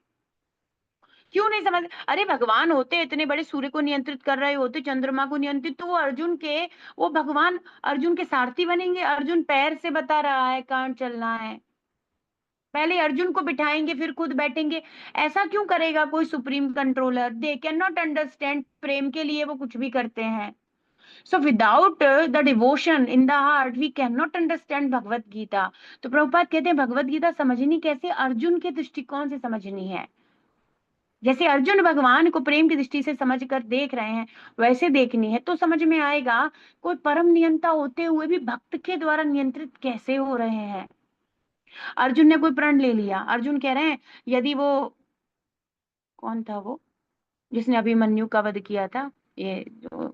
क्यों नहीं समझ, अरे भगवान होते, इतने बड़े सूर्य को नियंत्रित कर रहे होते, चंद्रमा को नियंत्रित, तो वो अर्जुन के, वो भगवान अर्जुन के सारथी बनेंगे। अर्जुन पैर से बता रहा है कहाँ चलना है, पहले अर्जुन को बिठाएंगे फिर खुद बैठेंगे। ऐसा क्यों करेगा कोई supreme controller? They can not understand, प्रेम के लिए वो कुछ भी करते हैं। So without the devotion in the heart, we cannot understand Bhagavad Gita. तो प्रभुपाद कहते हैं भगवत गीता समझनी कैसे, अर्जुन के दृष्टिकोण से समझनी है. जैसे अर्जुन भगवान को प्रेम की दृष्टि से समझ कर देख रहे हैं, वैसे देखनी है तो समझ में आएगा कोई परम नियंता होते हुए भी भक्त के द्वारा नियंत्रित कैसे हो रहे हैं. अर्जुन ने कोई प्रण ले लिया, अर्जुन कह रहे हैं यदि वो, कौन था वो जिसने अभिमन्यु का वध किया था, ये जो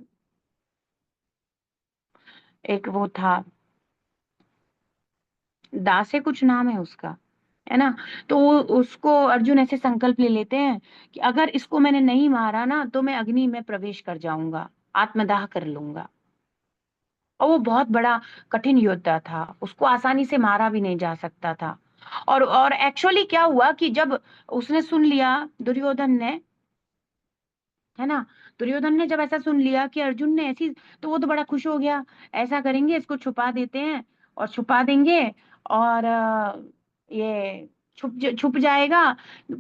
एक वो था, दास है कुछ नाम है उसका, है ना. तो उसको अर्जुन ऐसे संकल्प ले लेते हैं कि अगर इसको मैंने नहीं मारा ना तो मैं अग्नि में प्रवेश कर जाऊंगा, आत्मदाह कर लूंगा. और वो बहुत बड़ा कठिन योद्धा था, उसको आसानी से मारा भी नहीं जा सकता था. और एक्चुअली क्या हुआ कि जब उसने सुन लिया, दुर्योधन ने, है ना, दुर्योधन ने जब ऐसा सुन लिया कि अर्जुन ने ऐसी, तो वो तो बड़ा खुश हो गया. ऐसा करेंगे, इसको छुपा देते हैं और छुपा देंगे, और ये छुप जाएगा.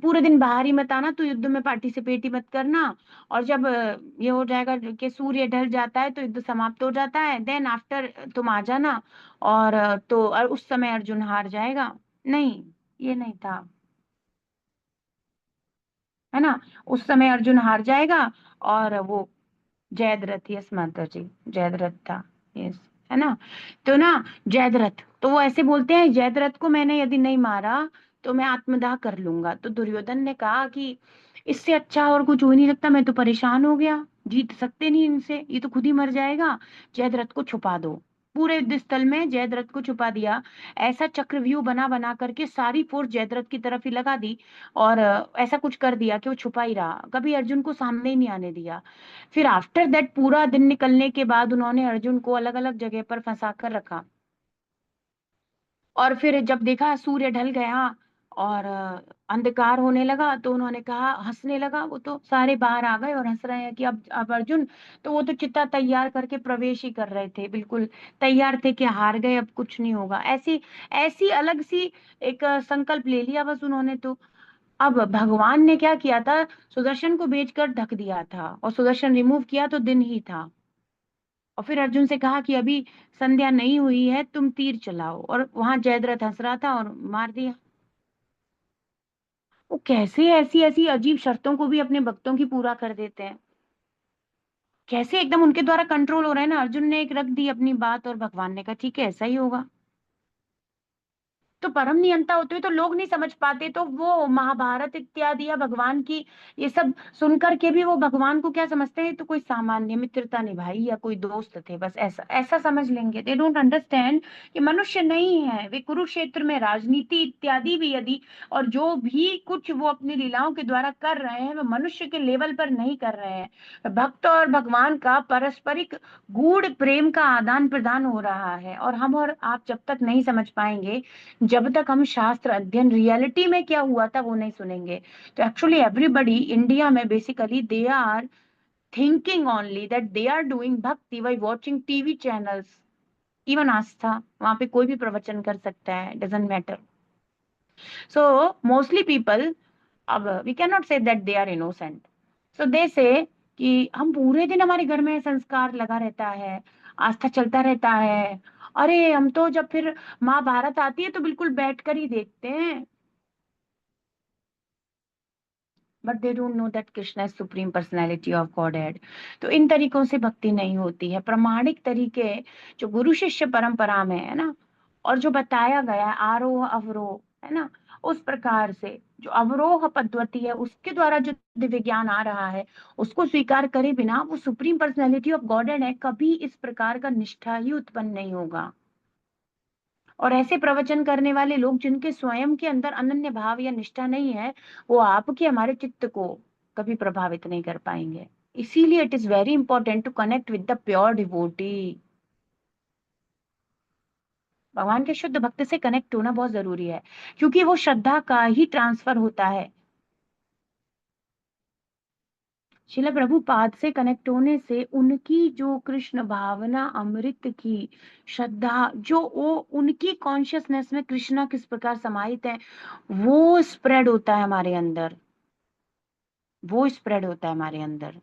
पूरे दिन बाहर ही मत आना, तो युद्ध में पार्टिसिपेट ही मत करना. और जब ये हो जाएगा कि सूर्य ढल जाता है तो युद्ध समाप्त हो जाता है, देन आफ्टर तुम आ जाना. और उस समय अर्जुन हार जाएगा. नहीं, ये नहीं था, है ना. उस समय अर्जुन हार जाएगा, और वो जयद्रथ, यस माता जी, जयद्रथ था, यस, है ना. तो ना, जयद्रथ, तो वो ऐसे बोलते हैं जयद्रथ को मैंने यदि नहीं मारा तो मैं आत्मदाह कर लूंगा. तो दुर्योधन ने कहा कि इससे अच्छा और कुछ हो ही नहीं सकता, मैं तो परेशान हो गया, जीत सकते नहीं इनसे, ये तो खुद ही मर जाएगा. जयद्रथ को छुपा दो. पूरे युद्ध स्थल में जयद्रथ को छुपा दिया. ऐसा चक्रव्यूह बना बना करके सारी फोर्स जयद्रथ की तरफ ही लगा दी. और ऐसा कुछ कर दिया कि वो छुपा ही रहा, कभी अर्जुन को सामने ही नहीं आने दिया. फिर आफ्टर दैट पूरा दिन निकलने के बाद उन्होंने अर्जुन को अलग अलग जगह पर फंसा कर रखा. और फिर जब देखा सूर्य ढल गया और अंधकार होने लगा, तो उन्होंने कहा, हंसने लगा, वो तो सारे बाहर आ गए और हंस रहे हैं कि अब अर्जुन, तो वो तो चिता तैयार करके प्रवेश ही कर रहे थे, बिल्कुल तैयार थे कि हार गए, अब कुछ नहीं होगा, ऐसी ऐसी अलग सी एक संकल्प ले लिया बस उन्होंने तो. अब भगवान ने क्या किया था, सुदर्शन को भेजकर ढक दिया था, और सुदर्शन रिमूव किया तो दिन ही था. और फिर अर्जुन से कहा कि अभी संध्या नहीं हुई है, तुम तीर चलाओ, और वहां जयद्रथ हंस रहा था और मार दिया. वो कैसे ऐसी ऐसी अजीब शर्तों को भी अपने भक्तों की पूरा कर देते हैं, कैसे एकदम उनके द्वारा कंट्रोल हो रहा है ना. अर्जुन ने एक रख दी अपनी बात, और भगवान ने कहा ठीक है ऐसा ही होगा. तो परम नियंता होते हुए तो लोग नहीं समझ पाते, तो वो महाभारत इत्यादि या भगवान की ये सब सुन करके भी वो भगवान को क्या समझते हैं, तो कोई सामान्य मित्रता निभाई या कोई दोस्त थे, बस ऐसा ऐसा समझ लेंगे. दे डोंट अंडरस्टैंड कि मनुष्य नहीं है वे, कुरुक्षेत्र में राजनीति इत्यादि भी यदि, और जो भी कुछ वो अपनी लीलाओं के द्वारा कर रहे हैं वो मनुष्य के लेवल पर नहीं कर रहे हैं. भक्त और भगवान का पारस्परिक गूढ़ प्रेम का आदान प्रदान हो रहा है, और हम और आप जब तक नहीं समझ पाएंगे, जब तक हम शास्त्र अध्ययन रियलिटी में क्या हुआ था वो नहीं सुनेंगे. तो एक्चुअली एवरीबडी इंडिया में basically they are thinking only that they are doing bhakti by watching TV channels. Even Aastha, वहां पे कोई भी प्रवचन कर सकता है, doesn't matter. So mostly people, अब we can not say that they are innocent. So they say कि हम पूरे दिन हमारे घर में संस्कार लगा रहता है, आस्था चलता रहता है. अरे हम तो जब फिर महाभारत आती है तो बिल्कुल बैठ कर ही देखते हैं. But they don't know that Krishna is supreme personality of God head. तो इन तरीकों से भक्ति नहीं होती है. प्रमाणिक तरीके जो गुरु शिष्य परंपरा में है ना, और जो बताया गया है आरोह अवरोह, है ना, उस प्रकार से जो अवरोह पद्धति है उसके द्वारा जो दिव्य ज्ञान आ रहा है, उसको स्वीकार करे बिना वो supreme personality of God head है, कभी इस प्रकार का निष्ठा ही उत्पन्न नहीं होगा. और ऐसे प्रवचन करने वाले लोग जिनके स्वयं के अंदर अनन्य भाव या निष्ठा नहीं है, वो आपके हमारे चित्त को कभी प्रभावित नहीं कर पाएंगे. इसीलिए it is very important to connect with the pure devotee. भगवान के शुद्ध भक्त से कनेक्ट होना बहुत जरूरी है, क्योंकि वो श्रद्धा का ही ट्रांसफर होता है. शिला प्रभुपाद से कनेक्ट होने से उनकी जो कृष्ण भावना अमृत की श्रद्धा, जो वो उनकी कॉन्शियसनेस में कृष्णा किस प्रकार समाहित है, वो स्प्रेड होता है हमारे अंदर, वो स्प्रेड होता है हमारे अंदर.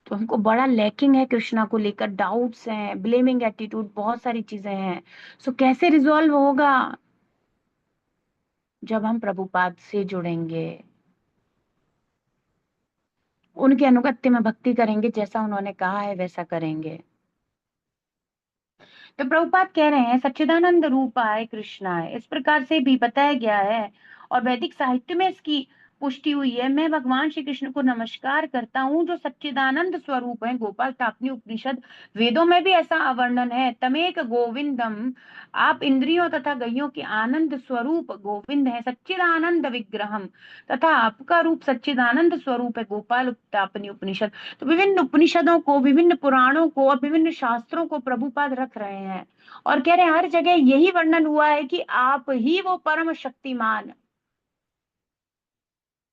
तो हमको बड़ा लैकिंग है कृष्णा को लेकर, डाउट्स हैं, ब्लेमिंग एटीट्यूड, बहुत सारी चीजें हैं। सो कैसे रिजॉल्व होगा? जब हम प्रभुपाद से जुड़ेंगे, उनके अनुगत्य में भक्ति करेंगे, जैसा उन्होंने कहा है वैसा करेंगे। तो प्रभुपाद कह रहे हैं सच्चिदानंद रूपाय कृष्णाय, इस प्रकार से भी बताया गया है और वैदिक साहित्य में इसकी पुष्टि हुई है। मैं भगवान श्री कृष्ण को नमस्कार करता हूँ जो सच्चिदानंद स्वरूप है। गोपाल टापनी उपनिषद, वेदों में भी ऐसा वर्णन है। तमेक गोविंदम, आप इंद्रियों तथा गैयों के आनंद स्वरूप गोविंद है। सच्चिदानंद विग्रहम, तथा आपका रूप सच्चिदानंद स्वरूप है। गोपाल टापनी उपनिषद। तो विभिन्न उपनिषदों को, विभिन्न पुराणों को और विभिन्न शास्त्रों को प्रभुपाद रख रहे हैं और कह रहे हैं हर जगह यही वर्णन हुआ है कि आप ही वो परम शक्तिमान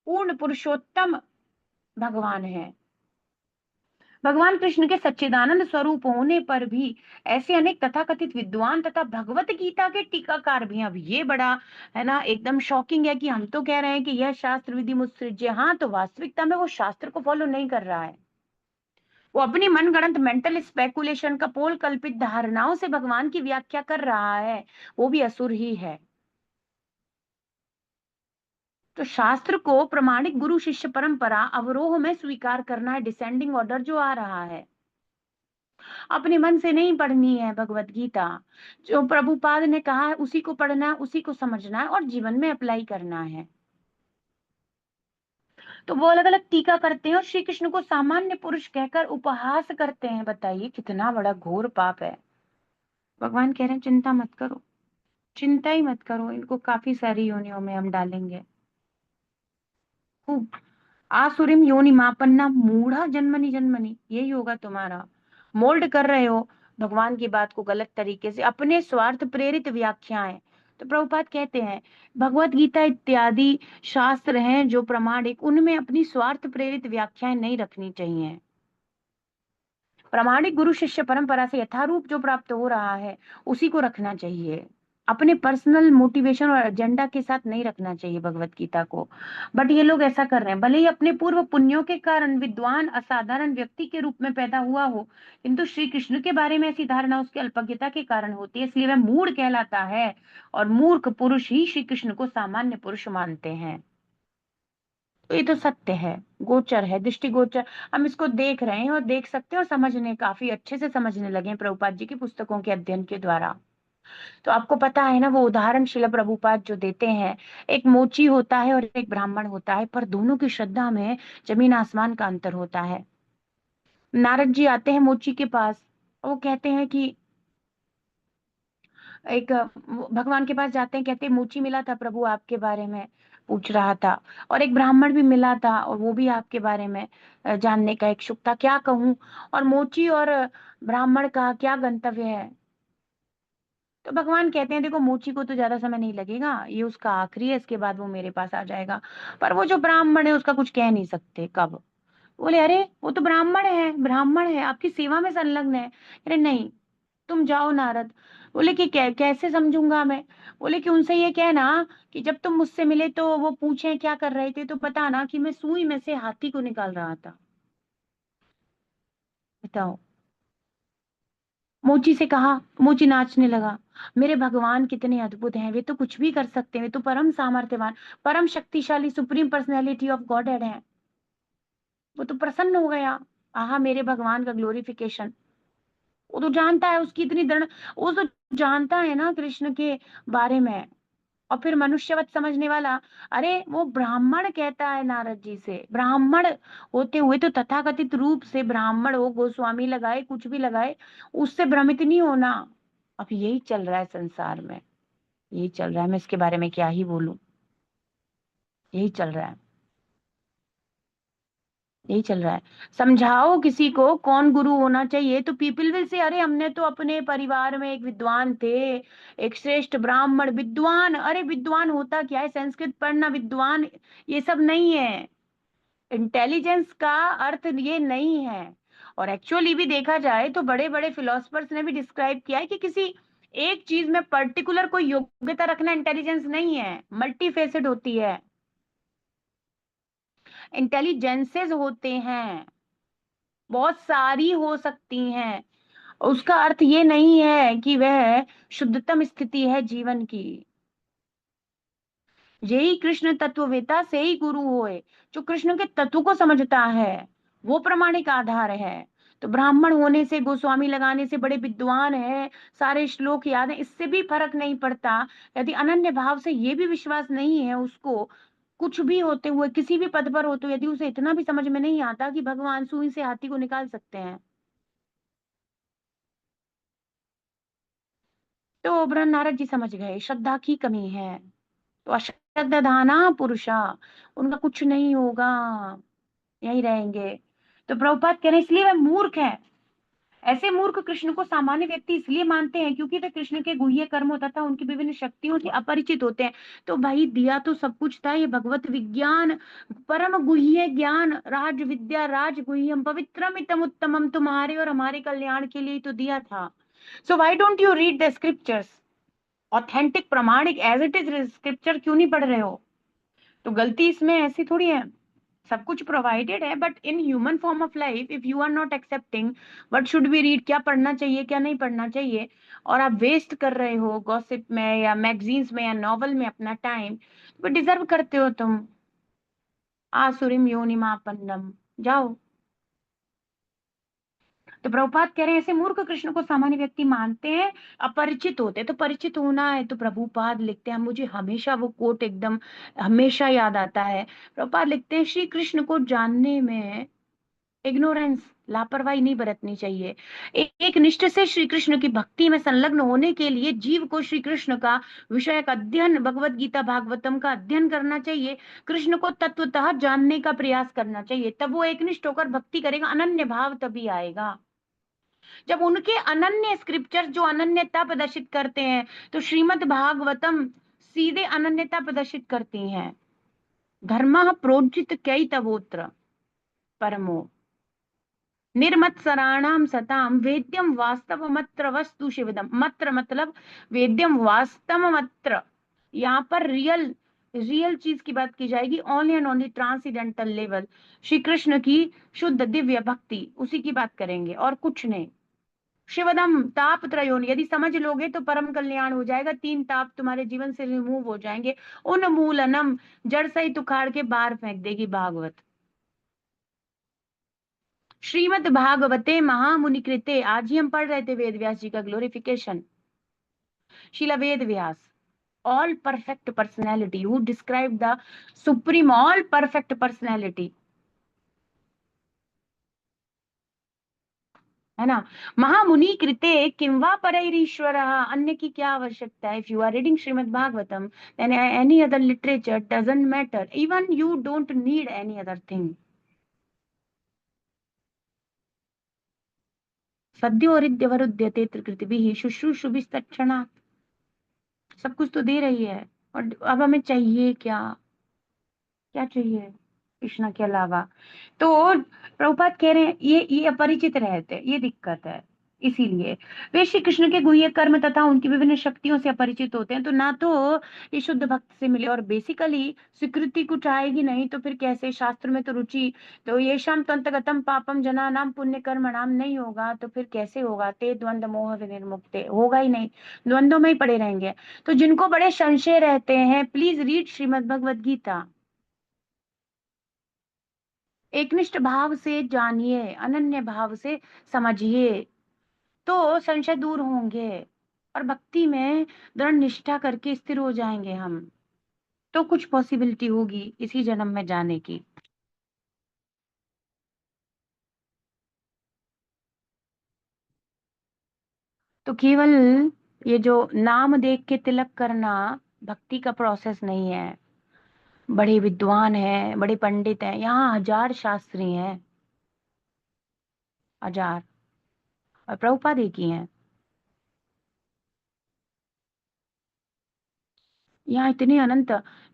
पूर्ण पुरुषोत्तम भगवान है। भगवान कृष्ण के सच्चिदानंद स्वरूप होने पर भी ऐसे अनेक तथाकथित विद्वान तथा भगवत गीता के टीकाकार भी हैं। अब ये बड़ा है ना, एकदम शॉकिंग है कि हम तो कह रहे हैं कि यह शास्त्र विधि मुत्सृज्य, हाँ, तो वास्तविकता में वो शास्त्र को फॉलो नहीं कर रहा है। वो अपनी मनगढ़ंत मेंटल स्पेकुलेशन, कपोल कल्पित धारणाओं से भगवान की व्याख्या कर रहा है। वो भी असुर ही है। तो शास्त्र को प्रमाणिक गुरु शिष्य परंपरा अवरोह में स्वीकार करना है। डिसेंडिंग ऑर्डर जो आ रहा है, अपने मन से नहीं पढ़नी है भगवत गीता। जो प्रभुपाद ने कहा है उसी को पढ़ना है, उसी को समझना है और जीवन में अप्लाई करना है। तो वो अलग अलग टीका करते हैं और श्री कृष्ण को सामान्य पुरुष कहकर उपहास करते हैं। बताइए कितना बड़ा घोर पाप है। भगवान कह रहे हैं चिंता मत करो, चिंता ही मत करो, इनको काफी सारी योनियों में हम डालेंगे खूब। आसुरिम योनि मापन्ना मूढ़ा जन्मनी जन्मनी, यही होगा तुम्हारा। मोल्ड कर रहे हो भगवान की बात को गलत तरीके से, अपने स्वार्थ प्रेरित व्याख्याएं। तो प्रभुपाद कहते हैं भगवत गीता इत्यादि शास्त्र हैं जो प्रमाणिक, उनमें अपनी स्वार्थ प्रेरित व्याख्याएं नहीं रखनी चाहिए। प्रामाणिक गुरु शिष्य परंपरा से यथारूप जो प्राप्त हो रहा है उसी को रखना चाहिए। अपने पर्सनल मोटिवेशन और एजेंडा के साथ नहीं रखना चाहिए भगवत गीता को। बट ये लोग ऐसा कर रहे हैं, भले ही अपने पूर्व पुण्यों के कारण विद्वान असाधारण व्यक्ति के रूप में पैदा हुआ हो, किंतु श्री कृष्ण के बारे में ऐसी धारणा उसकी अल्पज्ञता के कारण होती है, इसलिए वह मूढ़ कहलाता है। और मूर्ख पुरुष ही श्री कृष्ण को सामान्य पुरुष मानते हैं। तो ये तो सत्य है, गोचर है, दृष्टिगोचर। हम इसको देख रहे हैं और देख सकते हैं और समझने, काफी अच्छे से समझने लगे हैं प्रभुपाद जी की पुस्तकों के अध्ययन के द्वारा। तो आपको पता है ना, वो उदाहरण शिला प्रभुपाद जो देते हैं, एक मोची होता है और एक ब्राह्मण होता है, पर दोनों की श्रद्धा में जमीन आसमान का अंतर होता है। नारद जी आते हैं मोची के पास, वो कहते हैं कि एक भगवान के पास जाते हैं, कहते हैं मोची मिला था प्रभु आपके बारे में पूछ रहा था, और एक ब्राह्मण भी मिला था और वो भी आपके बारे में जानने का इच्छुक था, क्या कहूँ। और मोची और ब्राह्मण का क्या गंतव्य है? तो भगवान कहते हैं देखो मोची को तो ज्यादा समय नहीं लगेगा, ये उसका आखिरी है, इसके बाद वो मेरे पास आ जाएगा। पर वो जो ब्राह्मण है उसका कुछ कह नहीं सकते कब। बोले अरे वो तो ब्राह्मण है, ब्राह्मण है आपकी सेवा में संलग्न है। अरे नहीं, तुम जाओ नारद। बोले कि कैसे समझूंगा मैं? बोले कि उनसे ये कहना कि जब तुम मुझसे मिले तो वो पूछे क्या कर रहे थे, तो बताना कि मैं सुई में से हाथी को निकाल रहा था। बताओ। मोची से कहा, मोची नाचने लगा, मेरे भगवान कितने अद्भुत हैं, वे तो कुछ भी कर सकते हैं, वे तो परम सामर्थ्यवान, परम शक्तिशाली सुप्रीम पर्सनैलिटी ऑफ गॉड है। वो तो प्रसन्न हो गया, आहा मेरे भगवान का ग्लोरिफिकेशन। वो तो जानता है उसकी इतनी दृढ़, वो तो जानता है ना कृष्ण के बारे में। और फिर मनुष्यवत समझने वाला, अरे वो ब्राह्मण कहता है नारद जी से, ब्राह्मण होते हुए तो तथाकथित रूप से ब्राह्मण हो, गोस्वामी लगाए, कुछ भी लगाए, उससे भ्रमित नहीं होना। अब यही चल रहा है संसार में, यही चल रहा है, मैं इसके बारे में क्या ही बोलूं, यही चल रहा है, यही चल रहा है। समझाओ किसी को कौन गुरु होना चाहिए तो पीपल विल से, अरे हमने तो अपने परिवार में एक विद्वान थे, एक श्रेष्ठ ब्राह्मण विद्वान। अरे विद्वान होता क्या है? संस्कृत पढ़ना विद्वान ये सब नहीं है। इंटेलिजेंस का अर्थ ये नहीं है। और एक्चुअली भी देखा जाए तो बड़े बड़े फिलोसफर्स ने भी डिस्क्राइब किया है कि किसी एक चीज में पर्टिकुलर कोई योग्यता रखना इंटेलिजेंस नहीं है, मल्टी फेसेड होती है, इंटेलिजेंसेस होते हैं। बहुत सारी हो सकती हैं। उसका अर्थ ये नहीं है कि वह शुद्धतम स्थिति है जीवन की। यही कृष्ण तत्ववेता से ही गुरु होए, जो कृष्ण के तत्व को समझता है, वो प्रमाणिक आधार है। तो ब्राह्मण होने से, गोस्वामी लगाने से, बड़े विद्वान है, सारे श्लोक याद है, इससे भी फर्क नहीं पड़ता। यदि अनन्य भाव से ये भी विश्वास नहीं है उसको, कुछ भी होते हुए, किसी भी पद पर होते हुए, यदि उसे इतना भी समझ में नहीं आता कि भगवान सुई से हाथी को निकाल सकते हैं, तो ब्रह्म नारद जी समझ गए श्रद्धा की कमी है। तो अश्रद्धाना पुरुषा, उनका कुछ नहीं होगा, यही रहेंगे। तो प्रभुपाद कह रहे हैं इसलिए वे मूर्ख है। ऐसे मूर्ख कृष्ण को सामान्य व्यक्ति इसलिए मानते हैं क्योंकि वे कृष्ण के गुह्य कर्मों तथा उनकी विभिन्न शक्तियों से अपरिचित होते हैं। तो भाई दिया तो सब कुछ था, ये भगवत विज्ञान, परम गुह्य ज्ञान, राज विद्या, राज गुह्यम पवित्रम इतम उत्तमम, तुम्हारे और हमारे कल्याण के लिए ही तो दिया था। So why don't you read the scriptures, authentic प्रमाणिक एज इट इज स्क्रिप्चर क्यों नहीं पढ़ रहे हो? तो गलती इसमें ऐसी थोड़ी है, सब कुछ प्रोवाइडेड है, but in human form of life if you are not accepting what should be read, क्या पढ़ना चाहिए क्या नहीं पढ़ना चाहिए, और आप वेस्ट कर रहे हो गॉसिप में या मैगजीन्स में या नॉवल में अपना टाइम, तो डिजर्व करते हो तुम आसुरिम योनिमापन्नम। जाओ। तो प्रभुपाद कह रहे हैं ऐसे मूर्ख कृष्ण को सामान्य व्यक्ति मानते हैं, अपरिचित होते हैं। तो परिचित होना है, तो प्रभुपाद लिखते हैं, मुझे हमेशा वो कोट एकदम हमेशा याद आता है। प्रभुपाद लिखते हैं श्री कृष्ण को जानने में इग्नोरेंस, लापरवाही नहीं बरतनी चाहिए। एक निष्ठ से श्री कृष्ण की भक्ति में संलग्न होने के लिए जीव को श्री कृष्ण का विषय का अध्ययन, भगवत गीता भागवतम का अध्ययन करना चाहिए, कृष्ण को तत्वतः जानने का प्रयास करना चाहिए, तब वो एक निष्ठ होकर भक्ति करेगा, अनन्य भाव तभी आएगा। जब उनके अनन्य स्क्रिप्चर जो अनन्यता प्रदर्शित करते हैं, तो श्रीमद् भागवतम सीधे अनन्यता प्रदर्शित करती हैं। धर्म प्रोज्जित कई तवोत्र परमो निर्मत्सराणाम सताम वेद्यम वास्तव मत्र वस्तु शिवदम। मत्र मतलब वेद्यम वास्तव मत्र, यहाँ पर रियल रियल चीज की बात की जाएगी, only and only transcendental level, Shri Krishna की शुद्ध दिव्य भक्ति, उसी की बात करेंगे और कुछ नहीं। शिवदम ताप त्रयोन, यदि समझ लोगे तो परम कल्याण हो जाएगा, तीन ताप तुम्हारे जीवन से रिमूव हो जाएंगे। उन्मूलनम, जड़ सहित उखाड़ के बाहर फेंक देगी भागवत। श्रीमद् भागवते महामुनि कृते, आज ही हम पढ़ रहे थे वेद व्यास जी का glorification, Shrila Veda Vyasa, all perfect personality who describe the supreme all perfect personality, है ना। महामुनि कृते किंवा परैरीश्वर, अन्य की क्या आवश्यकता है। If you are reading Shrimad Bhagavatam, then any other literature doesn't matter, even you don't need any other thing. सद्यो हृदयवरुध्यते त्रिकृतिभिः शुश्रूषुभिस्तत्क्षणात्, सब कुछ तो दे रही है, और अब हमें चाहिए क्या, क्या चाहिए कृष्णा के अलावा। तो प्रभुपाद कह रहे हैं ये अपरिचित रहते हैं, ये दिक्कत है। इसीलिए वे श्री कृष्ण के गुह्य कर्म तथा उनकी विभिन्न शक्तियों से अपरिचित होते हैं, तो ना तो ये शुद्ध भक्त से मिले, और बेसिकली स्वीकृति कुछ आएगी नहीं, तो फिर कैसे, शास्त्र में तो रुचि, तो ये शाम तो अंतगतम पापम जना नाम पुण्य कर्म नाम नहीं होगा, तो फिर कैसे होगा, ते द्वंद्व मोह विनिर्मुक्ते, होगा ही नहीं, द्वंद्व में ही पड़े रहेंगे। तो जिनको बड़े संशय रहते हैं, प्लीज रीड श्रीमद् भगवद गीता, एकनिष्ठ भाव से जानिए, अनन्य भाव से समझिए, तो संशय दूर होंगे, और भक्ति में दृढ़ निष्ठा करके स्थिर हो जाएंगे हम, तो कुछ पॉसिबिलिटी होगी इसी जन्म में जाने की। तो केवल ये जो नाम देख के तिलक करना भक्ति का प्रोसेस नहीं है। बड़े विद्वान हैं, बड़े पंडित हैं, यहाँ हजार शास्त्री हैं, हजार, और प्रभुपाद एक ही हैं। यहाँ इतने अनंत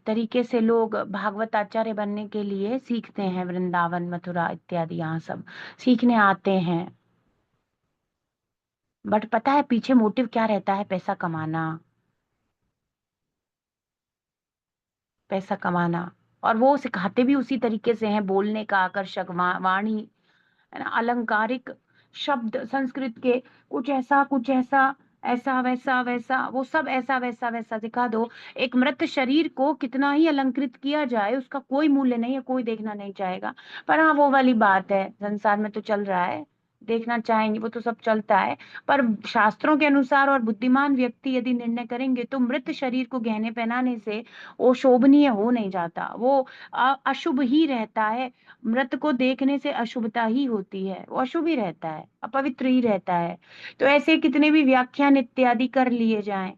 तरीके से लोग भागवत आचार्य बनने के लिए सीखते हैं, वृंदावन मथुरा इत्यादि यहाँ सब सीखने आते हैं। बट पता है पीछे मोटिव क्या रहता है, पैसा कमाना, पैसा कमाना। और वो सिखाते भी उसी तरीके से हैं, बोलने का आकर्षक वाणी, है ना, अलंकारिक शब्द संस्कृत के, कुछ ऐसा, ऐसा वैसा वैसा, वो सब ऐसा वैसा वैसा दिखा दो। एक मृत शरीर को कितना ही अलंकृत किया जाए, उसका कोई मूल्य नहीं है, कोई देखना नहीं चाहेगा। पर हाँ, वो वाली बात है, संसार में तो चल रहा है, देखना चाहेंगे, वो तो सब चलता है। पर शास्त्रों के अनुसार और बुद्धिमान व्यक्ति यदि निर्णय करेंगे तो मृत शरीर को गहने पहनाने से वो शोभनीय हो नहीं जाता, वो अशुभ ही रहता है। मृत को देखने से अशुभता ही होती है, वो अशुभ ही रहता है, अपवित्र ही रहता है। तो ऐसे कितने भी व्याख्यान इत्यादि कर लिए जाएं,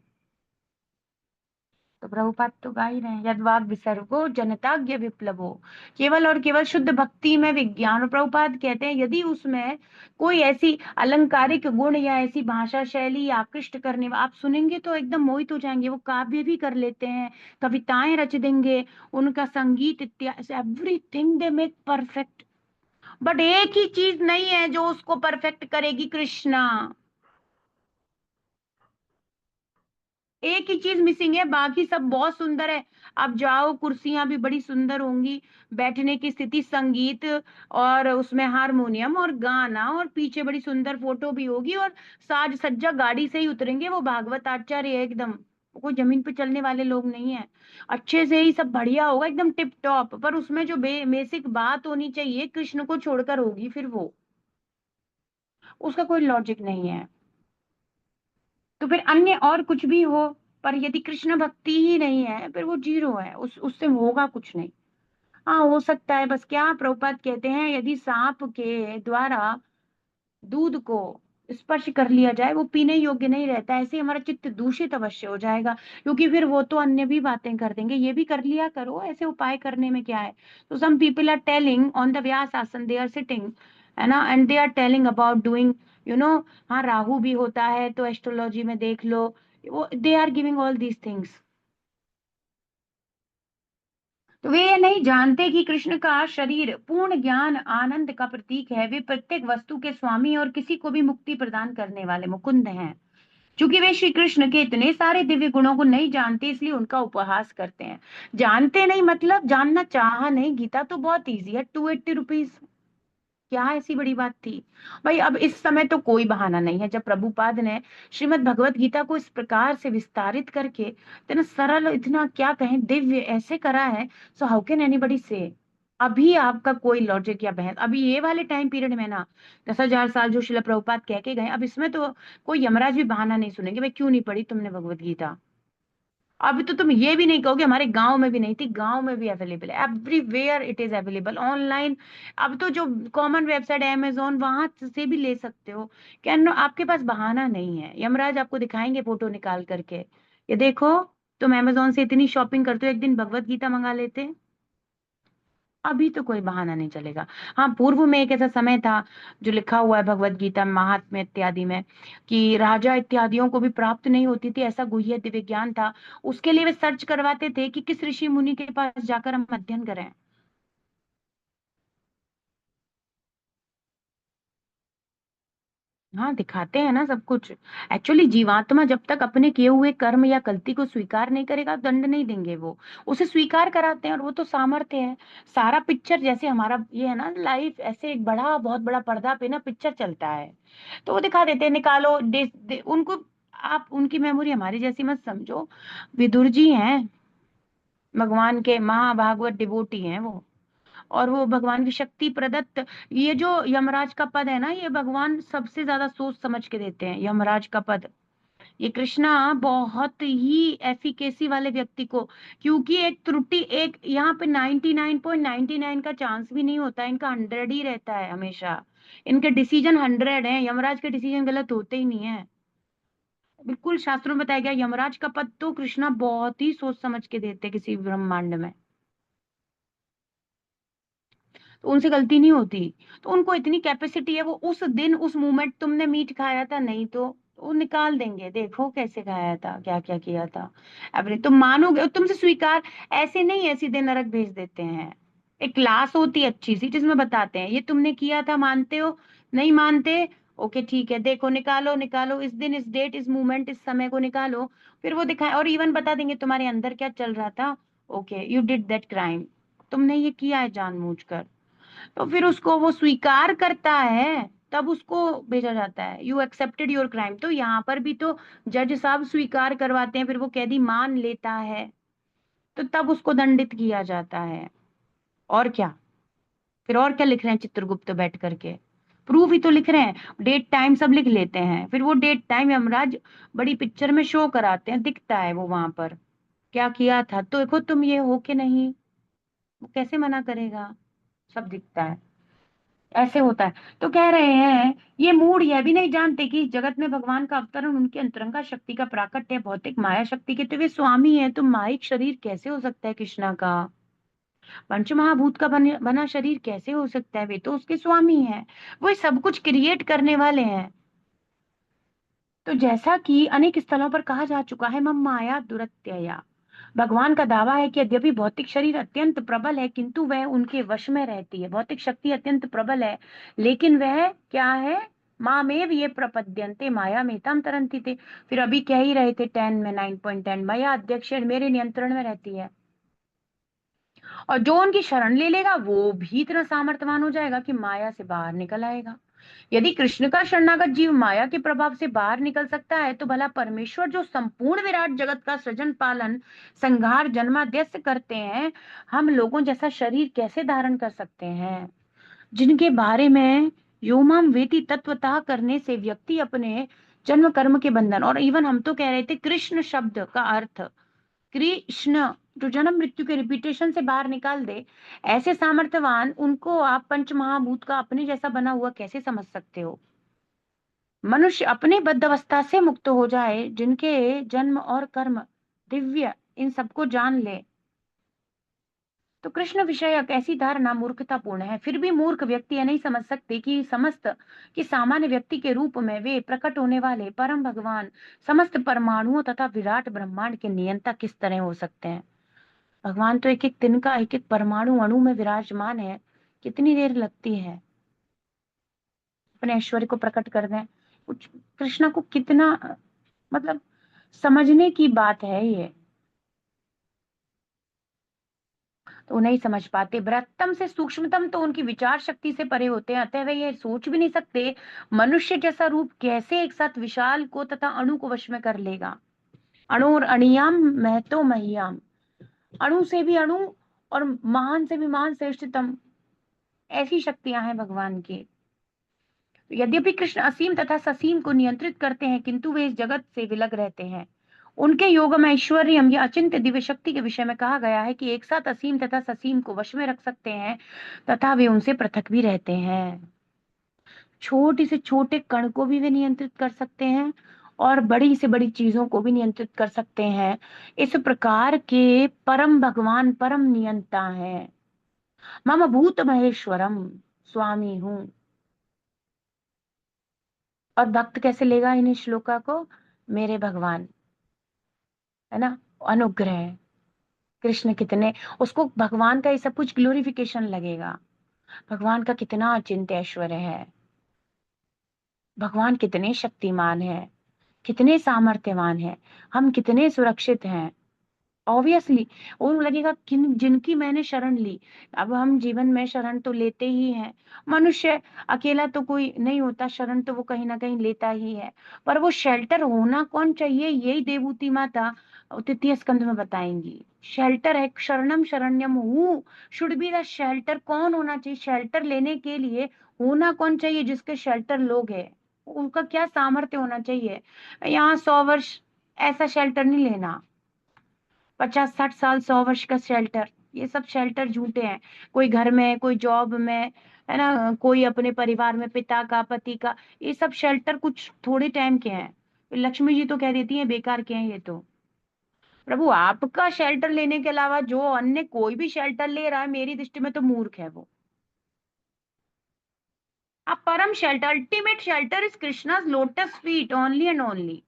तो प्रभुपाद तो गा ही रहे हैं, यद्वाग विसर्गो जनताज्ञ विप्लवो, केवल और केवल शुद्ध भक्ति में विज्ञान। और प्रभुपाद कहते हैं यदि उसमें कोई ऐसी अलंकारिक गुण या ऐसी भाषा शैली आकृष्ट करने, आप सुनेंगे तो एकदम मोहित हो जाएंगे। वो काव्य भी कर लेते हैं, कविताएं रच देंगे, उनका संगीत इत्यादि, everything they make perfect. But एक ही चीज नहीं है जो उसको परफेक्ट करेगी, कृष्णा। एक ही चीज मिसिंग है, बाकी सब बहुत सुंदर है। आप जाओ, कुर्सियां भी बड़ी सुंदर होंगी, बैठने की स्थिति, संगीत, और उसमें हारमोनियम और गाना, और पीछे बड़ी सुंदर फोटो भी होगी, और साज सज्जा गाड़ी से ही उतरेंगे, वो भागवत आचार्य है एकदम, वो कोई जमीन पे चलने वाले लोग नहीं है। अच्छे से ही सब बढ़िया होगा, एकदम टिप टॉप। पर उसमें जो बेसिक बात होनी चाहिए, कृष्ण को छोड़कर होगी फिर वो, उसका कोई लॉजिक नहीं है। तो फिर अन्य और कुछ भी हो, पर यदि कृष्ण भक्ति ही नहीं है, फिर वो जीरो है, उससे होगा कुछ नहीं। हाँ, हो सकता है, बस क्या प्रभुपाद कहते हैं, यदि सांप के द्वारा दूध को स्पर्श कर लिया जाए, वो पीने योग्य नहीं रहता। ऐसे ही हमारा चित्त दूषित अवश्य हो जाएगा, क्योंकि फिर वो तो अन्य भी बातें कर देंगे, ये भी कर लिया करो, ऐसे उपाय करने में क्या है। तो some people are telling on the vyasasana they are sitting, है ना, and they are telling about doing, you know, हाँ राहु भी होता है तो एस्ट्रोलॉजी में देख लो, वो they are giving all these things. तो वे ये नहीं जानते कि कृष्ण का शरीर पूर्ण ज्ञान आनंद का प्रतीक है, वे प्रत्येक वस्तु के स्वामी और किसी को भी मुक्ति प्रदान करने वाले मुकुंद हैं। क्योंकि वे श्री कृष्ण के इतने सारे दिव्य गुणों को नहीं जानते, इसलिए उनका उपहास करते हैं। जानते नहीं मतलब जानना चाहा नहीं, गीता तो बहुत इजी है, 280 रुपीज, क्या ऐसी बड़ी बात थी। भाई अब इस समय तो कोई बहाना नहीं है, जब प्रभुपाद ने श्रीमद् भगवत गीता को इस प्रकार से विस्तारित करके इतना सरल, इतना क्या कहें दिव्य ऐसे करा है, सो हाउ कैन एनीबडी से। अभी आपका कोई लॉजिक या बहस, अभी ये वाले टाइम पीरियड में ना, 10,000 साल जो शिला प्रभुपाद कह के गए, अब इसमें तो कोई यमराज भी बहाना नहीं सुनेंगे, भाई क्यों नहीं पढ़ी तुमने भगवत गीता। अभी तो तुम ये भी नहीं कहोगे हमारे गांव में भी नहीं थी, गांव में भी अवेलेबल है, everywhere it is available online. अब तो जो कॉमन वेबसाइट है अमेजोन, वहां से भी ले सकते हो। क्या आपके पास बहाना नहीं है, यमराज आपको दिखाएंगे फोटो निकाल करके, ये देखो, तुम अमेजोन से इतनी शॉपिंग करते हो, एक दिन भगवत गीता मंगा लेते। अभी तो कोई बहाना नहीं चलेगा। हाँ, पूर्व में एक ऐसा समय था, जो लिखा हुआ है भगवत गीता महात्म्य इत्यादि में, कि राजा इत्यादियों को भी प्राप्त नहीं होती थी ऐसा गुह्य दिव्य ज्ञान था। उसके लिए वे सर्च करवाते थे कि किस ऋषि मुनि के पास जाकर हम अध्ययन करें। हाँ, दिखाते हैं ना सब कुछ। एक्चुअली जीवात्मा जब तक अपने किए हुए कर्म या गलती को स्वीकार नहीं करेगा, दंड नहीं देंगे वो, उसे स्वीकार कराते हैं, और वो तो सामर्थ्य है। सारा पिक्चर जैसे हमारा ये है ना लाइफ, ऐसे एक बड़ा बहुत बड़ा पर्दा पे ना पिक्चर चलता है, तो वो दिखा देते हैं, निकालो उनको। आप उनकी मेमोरी हमारी जैसी मत समझो। विदुर जी हैं, भगवान के महाभागवत डिवोटी हैं वो, और वो भगवान की शक्ति प्रदत्त। ये जो यमराज का पद है ना, ये भगवान सबसे ज्यादा सोच समझ के देते हैं, यमराज का पद। ये कृष्णा बहुत ही एफिकेसी वाले व्यक्ति को, क्योंकि एक त्रुटि, एक यहाँ पे 99.99 का चांस भी नहीं होता, इनका 100 ही रहता है हमेशा। इनके डिसीजन 100 है, यमराज के डिसीजन गलत होते ही नहीं है। बिल्कुल शास्त्रों में बताया गया, यमराज का पद तो कृष्णा बहुत ही सोच समझ के देते हैं किसी ब्रह्मांड में, तो उनसे गलती नहीं होती। तो उनको इतनी कैपेसिटी है, वो उस दिन उस मोमेंट तुमने मीट खाया था नहीं तो वो निकाल देंगे, देखो कैसे खाया था, क्या क्या किया था। अब तुम मानोगे, तुमसे स्वीकार, ऐसे नहीं है सीधे नरक भेज देते हैं। एक क्लास होती है अच्छी सी, जिसमें बताते हैं ये तुमने किया था, मानते हो, नहीं मानते, ओके ठीक है, देखो निकालो निकालो, इस दिन इस डेट इस मोमेंट इस समय को निकालो। फिर वो दिखाए और इवन बता देंगे तुम्हारे अंदर क्या चल रहा था। Okay, you did that crime, तुमने ये किया है जानबूझकर। तो फिर उसको वो स्वीकार करता है, तब उसको भेजा जाता है, यू एक्सेप्टेड योर क्राइम। तो यहाँ पर भी तो जज साहब स्वीकार करवाते हैं, फिर वो कैदी मान लेता है, तो तब उसको दंडित किया जाता है। और क्या, फिर और क्या लिख रहे हैं चित्रगुप्त बैठ करके, प्रूफ ही तो लिख रहे हैं, डेट टाइम सब लिख लेते हैं, फिर वो डेट टाइम यमराज बड़ी पिक्चर में शो कराते हैं, दिखता है वो वहां पर क्या किया था, तो देखो तुम ये हो कि नहीं, वो कैसे मना करेगा, सब दिखता है। ऐसे होता है। तो कह रहे हैं ये मूढ़ यह भी नहीं जानते कि इस जगत में भगवान का अवतरण उनके अंतरंगा शक्ति का प्राकट्य है, भौतिक माया शक्ति के तो वे स्वामी है, तो माइक शरीर कैसे हो सकता है कृष्णा का, पंचमहाभूत का बना शरीर कैसे हो सकता है, वे तो उसके स्वामी हैं, वो सब कुछ क्रिएट करने वाले हैं। तो जैसा कि अनेक स्थलों पर कहा जा चुका है, मम माया दुरत्यया, भगवान का दावा है कि यद्यपि भौतिक शरीर अत्यंत प्रबल है किंतु वह उनके वश में रहती है, भौतिक शक्ति अत्यंत प्रबल है, लेकिन वह क्या है, मामेव ये प्रपद्यन्ते माया में तम तरंती थे। फिर अभी कह ही रहे थे 10 में 9.10, माया अध्यक्ष मेरे नियंत्रण में रहती है, और जो उनकी शरण ले लेगा वो भी इतना सामर्थ्यवान हो जाएगा कि माया से बाहर निकल आएगा। यदि कृष्ण का शरणागत जीव माया के प्रभाव से बाहर निकल सकता है, तो भला परमेश्वर जो संपूर्ण विराट जगत का सृजन पालन संहार जन्माद्यस्य करते हैं, हम लोगों जैसा शरीर कैसे धारण कर सकते हैं, जिनके बारे में योमाम वेति तत्वतः करने से व्यक्ति अपने जन्म कर्म के बंधन, और इवन हम तो कह रहे थे कृष्ण शब्द का अर्थ कृष्ण, जो जन्म मृत्यु के रिपीटेशन से बाहर निकाल दे, ऐसे सामर्थ्यवान उनको आप पंच महाभूत का अपने जैसा बना हुआ कैसे समझ सकते हो। मनुष्य अपने बद्ध अवस्था से मुक्त हो जाए, जिनके जन्म और कर्म दिव्य, इन सबको जान ले, तो कृष्ण विषयक ऐसी धारणा मूर्खतापूर्ण है। फिर भी मूर्ख व्यक्ति यह नहीं समझ सकते कि समस्त कि सामान्य व्यक्ति के रूप में वे प्रकट होने वाले परम भगवान समस्त परमाणुओं तथा विराट ब्रह्मांड के नियंता किस तरह हो सकते हैं। भगवान तो एक एक दिन का एक एक परमाणु अणु में विराजमान है, कितनी देर लगती है अपने ऐश्वर्य को प्रकट कर दें, कुछ कृष्णा को कितना, मतलब समझने की बात है ये, तो वो नहीं समझ पाते। बृहत्तम से सूक्ष्मतम तो उनकी विचार शक्ति से परे होते हैं, अतः वे ये सोच भी नहीं सकते मनुष्य जैसा रूप कैसे एक साथ विशाल को तथा अणु को वश में कर लेगा। अणु और अणियाम महतो महियाम, अणु से भी अणु और महान से भी महान श्रेष्ठतम, ऐसी शक्तियां हैं भगवान की। यद्यपि कृष्ण असीम तथा ससीम को नियंत्रित करते हैं, किंतु वे इस जगत से विलग रहते हैं। उनके योग में ऐश्वर्यम या अचिंत्य दिव्य शक्ति के विषय में कहा गया है कि एक साथ असीम तथा ससीम को वश में रख सकते हैं, तथा वे उनसे पृथक भी रहते हैं। छोटे से छोटे कण को भी वे नियंत्रित कर सकते हैं, और बड़ी से बड़ी चीजों को भी नियंत्रित कर सकते हैं। इस प्रकार के परम भगवान परम नियंता है। मम भूत महेश्वरम, स्वामी हूँ। और भक्त कैसे लेगा इन श्लोका को, मेरे भगवान, है ना, अनुग्रह, कृष्ण कितने, उसको भगवान का ये सब कुछ ग्लोरिफिकेशन लगेगा, भगवान का कितना अचिंत्य ऐश्वर्य है, भगवान कितने शक्तिमान है, कितने सामर्थ्यवान है, हम कितने सुरक्षित हैं। ऑब्वियसली उनको लगेगा किन जिनकी मैंने शरण ली, अब हम जीवन में शरण तो लेते ही हैं, मनुष्य अकेला तो कोई नहीं होता, शरण तो वो कहीं ना कहीं लेता ही है, पर वो शेल्टर होना कौन चाहिए, यही देवूती माता तृतीय स्कंध में बताएंगी। शेल्टर है, शरणम शरण्यम हूँ, शुड बी द शेल्टर, कौन होना चाहिए शेल्टर लेने के लिए, होना कौन चाहिए जिसके शेल्टर लोग है, उनका क्या सामर्थ्य होना चाहिए। यहाँ 100 वर्ष ऐसा शेल्टर नहीं लेना, 50 60 साल 100 वर्ष का शेल्टर, ये सब शेल्टर झूठे हैं। कोई घर में, कोई जॉब में, है ना, कोई अपने परिवार में पिता का पति का, ये सब शेल्टर कुछ थोड़े टाइम के हैं। लक्ष्मी जी तो कह देती हैं बेकार के हैं ये तो। प्रभु आपका शेल्टर लेने के अलावा जो अन्य कोई भी शेल्टर ले रहा है, मेरी दृष्टि में तो मूर्ख है वो। आप परम shelter, ultimate shelter is Krishna's lotus feet only and only.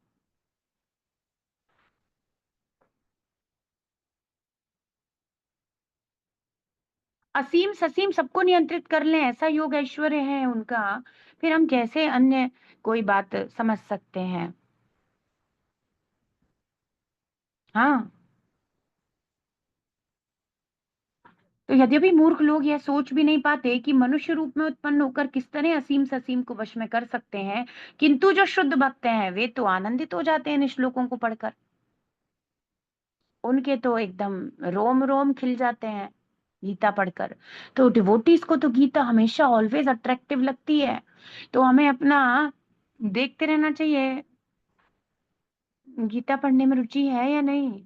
असीम ससीम सबको नियंत्रित कर लें, ऐसा योग ऐश्वर्य है उनका, फिर हम कैसे अन्य कोई बात समझ सकते हैं। हाँ, तो यद्यपि मूर्ख लोग यह सोच भी नहीं पाते कि मनुष्य रूप में उत्पन्न होकर किस तरह असीम से असीम को वश में कर सकते हैं, किंतु जो शुद्ध भक्त हैं वे तो आनंदित हो जाते हैं इन श्लोकों को पढ़कर। उनके तो एकदम रोम रोम खिल जाते हैं गीता पढ़कर। तो डिवोटीज को तो गीता हमेशा ऑलवेज अट्रैक्टिव लगती है। तो हमें अपना देखते रहना चाहिए, गीता पढ़ने में रुचि है या नहीं,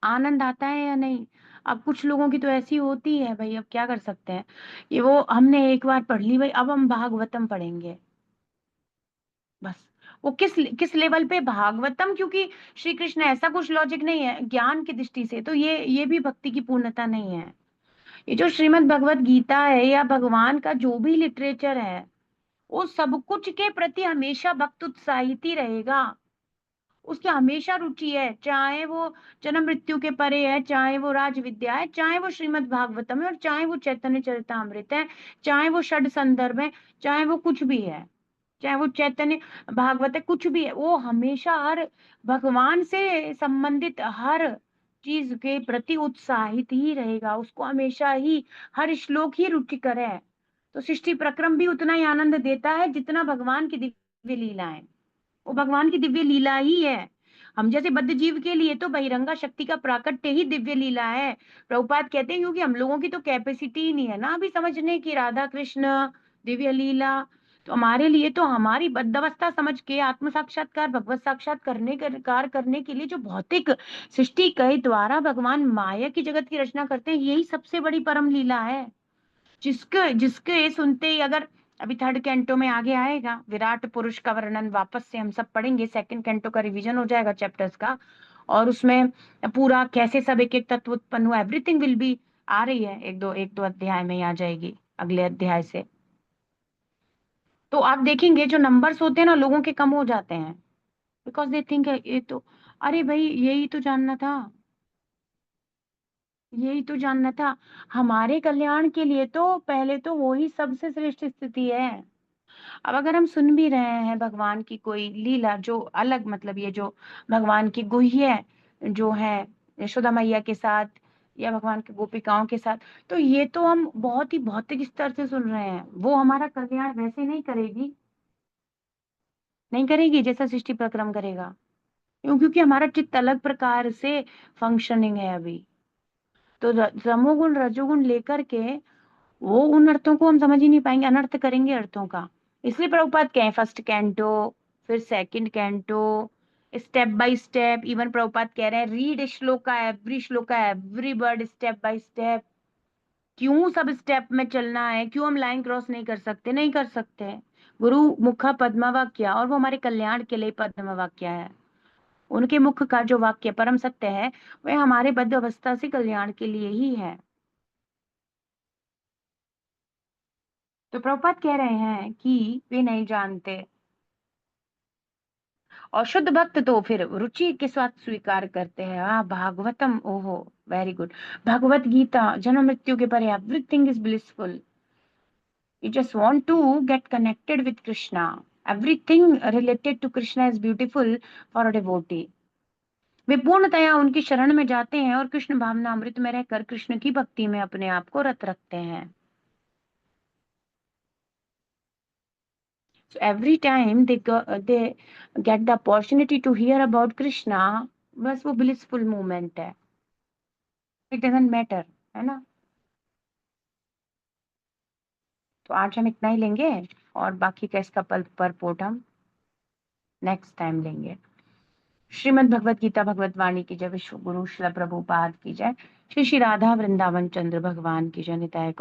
आनंद आता है या नहीं। अब कुछ लोगों की तो ऐसी होती है भाई, अब क्या कर सकते हैं। ये वो हमने एक बार पढ़ ली भाई, अब हम भागवतम पढ़ेंगे बस। वो किस लेवल पे भागवतम, क्योंकि श्री कृष्ण ऐसा कुछ लॉजिक नहीं है ज्ञान की दृष्टि से, तो ये भी भक्ति की पूर्णता नहीं है। ये जो श्रीमद् भगवत गीता है या भगवान का जो भी लिटरेचर है, वो सब कुछ के प्रति हमेशा भक्त उत्साहित ही रहेगा। उसकी हमेशा रुचि है, चाहे वो जन्म मृत्यु के परे है, चाहे वो राज विद्या है, चाहे वो श्रीमद् भागवतम है, और चाहे वो चैतन्य चरितामृत है, चाहे वो षड संदर्भ है, चाहे वो कुछ भी है, चाहे वो चैतन्य भागवत है, कुछ भी है, वो हमेशा हर भगवान से संबंधित हर चीज के प्रति उत्साहित ही रहेगा। उसको हमेशा ही हर श्लोक ही रुचिकर है। तो सृष्टि प्रक्रम भी उतना ही आनंद देता है जितना भगवान की दिव्य लीला है। वो भगवान की दिव्य लीला ही है। हम जैसे बद्ध जीव के लिए तो बहिरंगा शक्ति का प्राकट्य ही दिव्य लीला है। प्रभुपाद कहते हैं क्योंकि हम लोगों की तो कैपेसिटी ही नहीं है ना अभी समझने की राधा कृष्ण दिव्य लीला। तो हमारे लिए तो हमारी बद्धावस्था समझ के आत्म साक्षात्कार भगवत साक्षात्कार करने के लिए जो भौतिक सृष्टि के द्वारा भगवान माया की जगत की रचना करते हैं, यही सबसे बड़ी परम लीला है। जिसके जिसके सुनते ही अगर अभी थर्ड कैंटो में आगे आएगा विराट पुरुष का वर्णन, वापस से हम सब पढ़ेंगे, सेकंड कैंटो का रिवीजन हो जाएगा चैप्टर्स का। और उसमें पूरा कैसे सब एक एक तत्व उत्पन्न हुआ, एवरीथिंग विल बी आ रही है, एक दो अध्याय में ही आ जाएगी अगले अध्याय से। तो आप देखेंगे जो नंबर्स होते हैं ना लोगों के कम हो जाते हैं, बिकॉज दे थिंक ये तो, अरे भाई यही तो जानना था, यही तो जानना था। हमारे कल्याण के लिए तो पहले तो वो ही सबसे श्रेष्ठ स्थिति है। अब अगर हम सुन भी रहे हैं भगवान की कोई लीला जो अलग, मतलब ये जो भगवान की गुह्य जो है यशोदा मैया के साथ या भगवान के गोपिकाओं के साथ, तो ये तो हम बहुत ही भौतिक स्तर से सुन रहे हैं। वो हमारा कल्याण वैसे नहीं करेगी, नहीं करेगी जैसा सृष्टि प्रक्रम करेगा। क्योंकि हमारा चित्त अलग प्रकार से फंक्शनिंग है अभी। तो तमोगुण रजोगुण लेकर के वो उन अर्थों को हम समझ ही नहीं पाएंगे, अनर्थ करेंगे अर्थों का। इसलिए प्रभुपाद कहें फर्स्ट कैंटो, फिर second canto, step by step. Even Prabhupada कह रहे हैं read shloka every word step by step. क्यों सब स्टेप में चलना है, क्यों हम लाइन क्रॉस नहीं कर सकते, नहीं कर सकते। गुरु मुखा पद्मा वाक्य, और वो हमारे कल्याण के लिए पद्म वाक्य है। उनके मुख का जो वाक्य परम सत्य है वह हमारे बद्ध अवस्था से कल्याण के लिए ही है। तो प्रभुपाद कह रहे हैं कि वे नहीं जानते। और शुद्ध भक्त तो फिर रुचि के साथ स्वीकार करते हैं। भागवतम, ओहो वेरी गुड। भगवत गीता जन्म मृत्यु के परे, everything is blissful. You just want to get connected with Krishna. Everything related to Krishna is beautiful for a devotee. वे पूर्णतया उनकी शरण में जाते हैं और कृष्ण भावना अमृत में रहकर कृष्ण की भक्ति में अपने आप को रत रखते हैं। So every time they get the opportunity to hear about Krishna, बस वो blissful moment है। It doesn't matter, है ना। तो आज हम इतना ही लेंगे, और बाकी का इसका परपोर्ट हम नेक्स्ट टाइम लेंगे। श्रीमद् भगवत गीता भगवत वाणी की जय। विश्व गुरु श्रील प्रभुपाद की जय। श्री श्री राधा वृंदावन चंद्र भगवान की जय। निताय